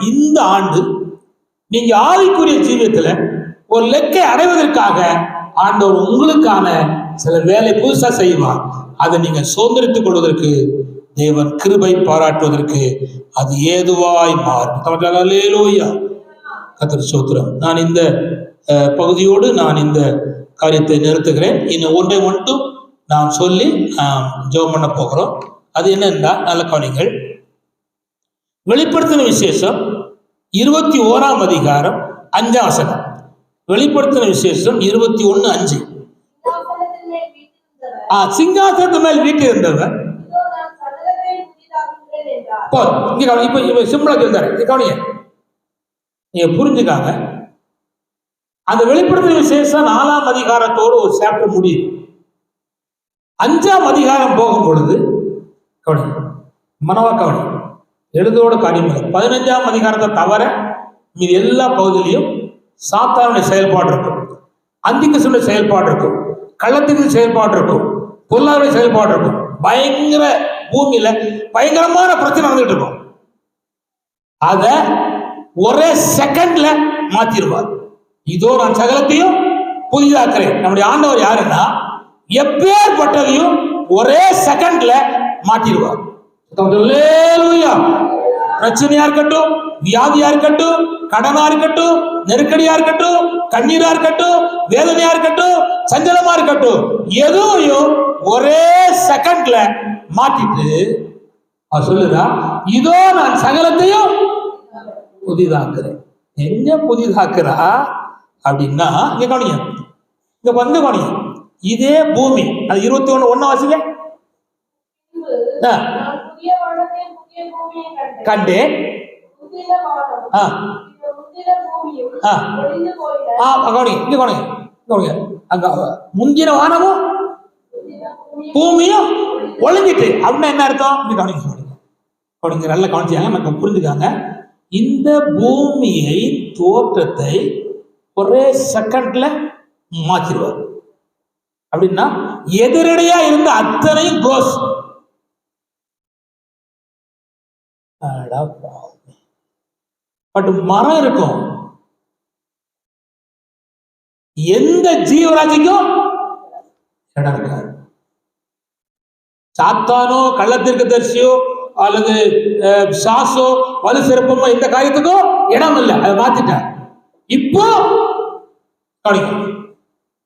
இந்த ஆண்டு நீங்க ஆவிக்குரிய ஜீவியத்துல ஒரு லெக்கை அடைவதற்காக ஆண்டவர் உங்களுக்கான சில வேலை புதுசா செய்வார். அதை நீங்க சுதந்திரித்துக் கொள்வதற்கு தேவன் கிருபை பாராட்டுவதற்கு அது ஏதுவாய் மாறும். கர்த்தர் ஸ்தோத்திரம். நான் இந்த பகுதியோடு நான் இந்த காரியத்தை நிறுத்துகிறேன். இன்னும் ஒன்றை மட்டும் நாம் சொல்லி ஜெபம் பண்ண போகிறோம். அது என்னன்னா, நல்ல கவனிங்கள். வெளிப்படுத்தின விசேஷம் 21ஆம் அதிகாரம் 5ஆம் வசனம். வெளிப்படுத்தின விசேஷம் 21:5. சிங்காசனத்து மேல் வீட்டிருந்தவர் இப்ப சிம்பிளா சொல்றாரு. கவனிங்க, நீங்க புரிஞ்சுக்காங்க. அந்த வெளிப்படுத்தின விசேஷம் 4ஆம் அதிகாரத்தோடு ஒரு சாப்டர் முடியுது. 5ஆம் அதிகாரம் போகும் பொழுது கவனி, மனவா கவனி, எழுதோட காரியம் 15ஆம் அதிகாரத்தை தவிர மீது எல்லா பகுதியிலையும் சாத்தானுடைய செயல்பாடு இருக்கும், அந்திகிறிஸ்துவினுடைய செயல்பாடு இருக்கும், கள்ளத்தின் செயல்பாடு இருக்கும், பொருளாதார செயல்பாடு இருக்கும். பயங்கர பூமியில பயங்கரமான பிரச்சனை நடந்துட்டு இருக்கும். அத ஒரே செகண்ட்ல மாத்திருவார். இதோ நான் சகலத்தையும் புதிதாக்குறேன். நம்முடைய ஆண்டவர் யாருன்னா, எப்பேற்பட்டதையும் ஒரே செகண்ட்ல மாத்திடுவார். பிரச்சனையா இருக்கட்டும், வியாதியா இருக்கட்டும், கடனா இருக்கட்டும், நெருக்கடியா இருக்கட்டும், கண்ணீரா இருக்கட்டும், வேதனையா இருக்கட்டும், சஞ்சலமா இருக்கட்டும், எதுவும் ஒரே செகண்ட்ல மாத்திட்டு அவர் சொல்லுதா, இதோ நான் சகலத்தையும் புதிதாக்குறேன். எங்க புதிதாக்குறா அப்படின்னா, இங்க கவனிங்க, இங்க வந்து கவனிங்க, இதே பூமி. அது 21:1 வாசிங்க. கண்டே முந்தின வானமும் பூமியும் ஒளிஞ்சிட்டு அப்படின்னா என்ன அர்த்தம்? கவனிங்க, நல்ல கவனிச்சாங்க, நமக்கு புரிஞ்சுக்காங்க. இந்த பூமியை தோற்றத்தை ஒரே செகண்ட்ல மாற்றிடுவார். அப்படின்னா எதிரடையா இருந்த அத்தனையும் க்ளோஸ். பட் மரம் இருக்கும், எந்த ஜீவராசிக்கும் இடம் இருக்காது. சாத்தானோ, கள்ளத்திற்கு தரிசியோ, அல்லது சாசோ, வலு சிறப்பமோ, இந்த காரியத்துக்கும் இடம் இல்லை. அதை மாத்திட்டார். இப்போ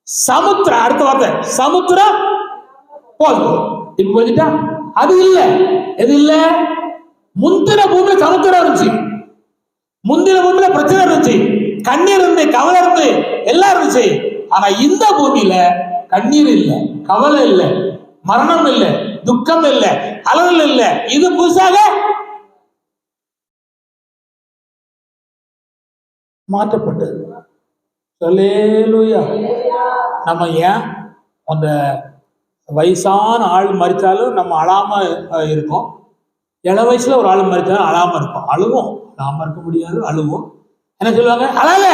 சமுத்திரம், அடுத்த வார்த்தை சமுத்திரம் போதும். இப்ப வந்துட்டா அது இல்ல. எது இல்ல? முந்தின பூமியில சமுத்திரம் இருந்துச்சு, முந்தின பூமியில பிரச்சனை இருந்துச்சு, கண்ணீர் இருந்து, கவலை இருந்து, எல்லாம் இருந்துச்சு. ஆனா இந்த பூமியில கண்ணீர் இல்லை, கவலை இல்லை, மரணம் இல்லை, துக்கம் இல்லை, அலறல் இல்லை. இது புதுசாக மாற்றப்பட்டது. நம்ம ஏன் அந்த வயசான ஆள் மறிச்சாலும் நம்ம அழாம இருக்கோம், இள வயசுல ஒரு ஆள் மறிச்சாலும் அழாம இருக்கும். அழுவோம், அழாம இருக்க முடியாது, அழுவோம். என்ன சொல்லுவாங்க? அழாத,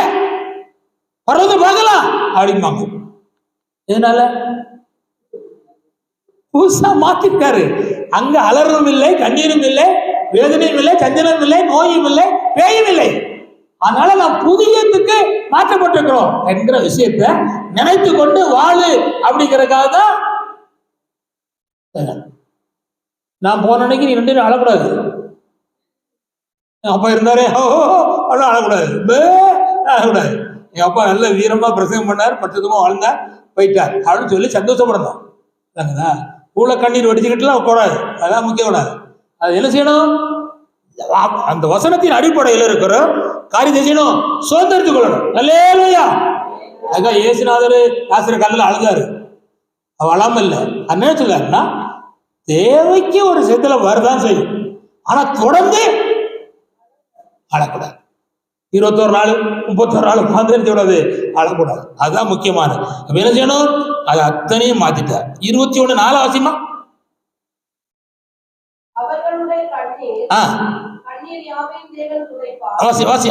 பரவாயில்ல பார்க்கலாம் அப்படிம்பாங்க. இதனால புதுசா மாத்திருக்காரு. அங்க அலறும் இல்லை, கண்ணீரும் இல்லை, வேதனையும் இல்லை, சஞ்சலமும் இல்லை, நோயும் இல்லை, பேயும் இல்லை. அதனால நாம் புதியத்துக்கு மாற்றப்பட்டிருக்கிறோம் என்கிற விஷயத்தை நினைத்து கொண்டு வாழு அப்படிங்கிறதுக்காக தான். நான் போன அன்னைக்கு நீ 2 நாள் அழக்கூடாது. அப்பா இருந்தாரே அழக்கூடாது, அழக்கூடாது. எங்க அப்பா நல்ல வீரமா பிரசங்கம் பண்ணார், பற்றதுமா வாழ்ந்தார், போயிட்டார் அப்படின்னு சொல்லி சந்தோஷப்படணும். உள்ள கண்ணீர் வெடிச்சுக்கிட்டுலாம் கூடாது. அதான் முக்கியம் கூடாது. அது என்ன செய்யணும்? அந்த வசனத்தின் அடிப்படையில் இருக்கிற காரியத்தை செய்யணும், சுதந்திரத்துக் கொள்ளணும். அல்லேலூயா. அதுக்காக இயேசுநாதர் ஆசிரியர் கல்லில் அழுதாரு, அவ அழாம இல்லை. என்ன சொல்லாருன்னா, தேவைக்கு ஒரு விஷயத்துல வரதான் செய்யும், ஆனா தொடர்ந்து அழக்கூடாது. 21 நாள் 31 நாள் உட்கார்ந்து அழக்கூடாது. அதுதான் முக்கியமானது. என்ன செய்யணும்? அது அத்தனையும் மாத்திட்டார். 21 4 அவசியமா வாசி வாசி.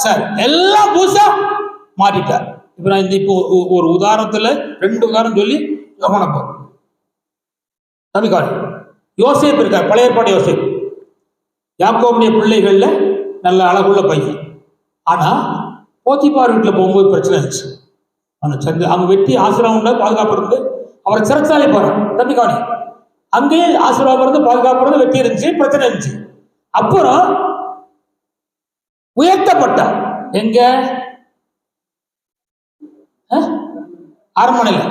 சார் எல்லாம் புதுசா மாட்டிட்டார். இப்ப நான் இப்போ ஒரு உதாரணத்துல 2 உதாரணம் சொல்லி போறேன். யோசேப்பு இருக்கார், பழைய ஏற்பாடு யோசேப்பு, யாக்கோபுடைய பிள்ளைகள்ல நல்ல அழகுள்ள பையன். ஆனா போத்திபார் வீட்டுல போகும்போது பிரச்சனை இருந்துச்சு. அவங்க வெட்டி ஆசீர்வாதம் பாதுகாப்பு இருந்து அவரை சிறைச்சாலை போறான். தம்பிக்காணி அங்கேயே ஆசீர்வாதம் இருந்து பாதுகாப்பு இருந்து வெட்டி இருந்துச்சு, பிரச்சனை இருந்துச்சு. அப்புறம் உயர்த்தப்பட்டான். எங்க? அரண்மனையில.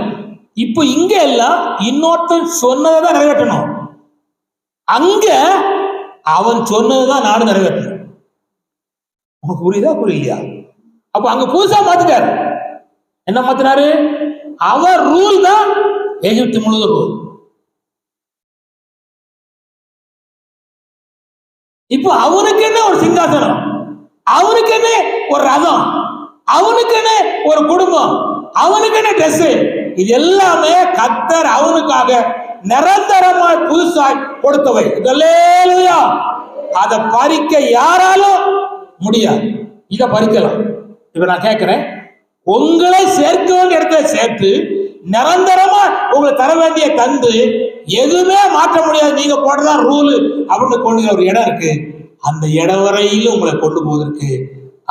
இப்ப இங்க எல்லாம் இன்னொருத்தன் சொன்னதான் நிறைவேற்றணும். அங்க அவன் சொன்னதுதான் நாடு நிறைவேற்றணும். உனக்கு புரியுதா புரியலையா? அப்ப அங்க புதுசா மாத்திட்டாரு. என்ன மாத்தினாரு? அவர் ரூல் தான் எகிப்து முழுவதும் ரூல். இப்ப அவனுக்கு என்ன ஒரு சிங்காசனம், அவனுக்கு என்ன ஒரு ரதம், அவனுக்கு என்ன ஒரு குடும்பம், அவனுக்கு என்ன ட்ரெஸ், இது எல்லாமே கர்த்தர் அவனுக்காக நிரந்தரமாய் புதுசாய் கொடுத்தவை. அல்லேலூயா. அதை பறிக்க யாராலும் முடியாது. இதை பறிக்கலாம். இப்ப நான் கேட்கிறேன், உங்களை சேர்க்க வேண்டிய இடத்துல சேர்த்து நிரந்தரமா உங்களை தர வேண்டிய தந்து எதுவுமே மாற்ற முடியாது, நீங்க போட்டதான் ரூலு அப்படின்னு கொண்டு ஒரு இடம் இருக்கு. அந்த இடம் வரையிலும் உங்களை கொண்டு போவதற்கு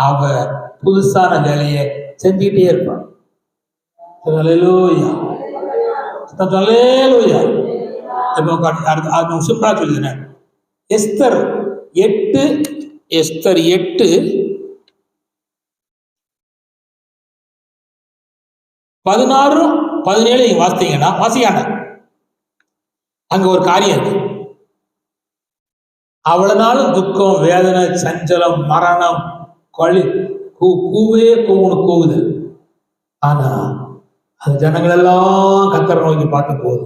அவர் புதுசான வேலையை செஞ்சுக்கிட்டே இருப்பார். சிம்பிளா சொல்லுறேன். எஸ்தர் 8:16-17 வாசித்தீங்கன்னா வாசியான அங்க ஒரு காரியம் இருக்கு. அவ்வளவு நாளும் துக்கம், வேதனை, சஞ்சலம், மரணம், கூவே கூவுது. ஆனா அந்த ஜனங்கள் எல்லாம் கர்த்தரை நோக்கி பார்த்த போது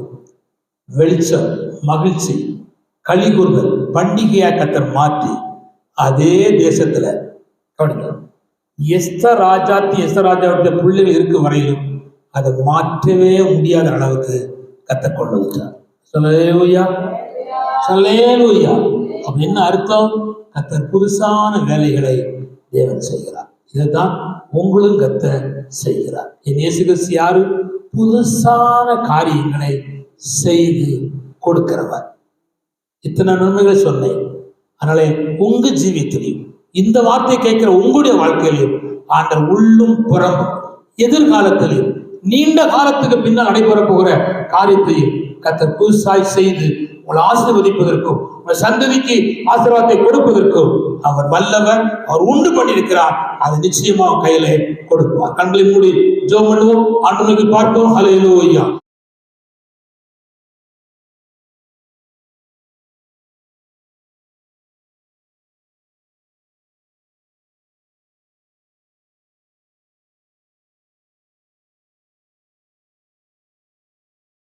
வெளிச்சம், மகிழ்ச்சி, களிகூறுதல், பண்டிகையா கர்த்தர் மாற்றி அதே தேசத்துல எஸ்தர் ராஜாவுடைய பிள்ளைகள் இருக்கும் வரையிலும் அதை மாற்றவே முடியாத அளவுக்கு கர்த்தர் கொண்டு வந்தார். அல்லேலூயா, அல்லேலூயா. அப்ப என்ன அர்த்தம்? கர்த்தர் புதுசான வேலைகளை தேவன் செய்கிறார். இதைத்தான் உங்களும் கர்த்தர் செய்கிறார். என் இயேசு கிறிஸ்து யாரு? புதுசான காரியங்களை செய்து கொடுக்கிறவர். இத்தனை நன்மைகளை சொன்னேன். அதனால உங்க ஜீவியத்திலையும் இந்த வார்த்தை கேட்கிற உங்களுடைய வாழ்க்கையிலையும் ஆண்டவர் உள்ளும் புறமும் எதிர்காலத்திலையும் நீண்ட காலத்துக்கு பின்னால் நடைபெற போகிற காரியத்தையும் கர்த்தர் புதுசாய் செய்து உங்களை ஆசீர்வதிப்பதற்கும் உங்கள் சந்ததிக்கு ஆசீர்வாதத்தை கொடுப்பதற்கும் அவர் வல்லவர். அவர் உண்டு பண்ணியிருக்கிறார். அதை நிச்சயமா கையில கொடுப்பார். கண்களை மூடி ஜெபம் பண்ணுவோம். ஆண்டவரை பார்ப்போம். அல்லேலூயா.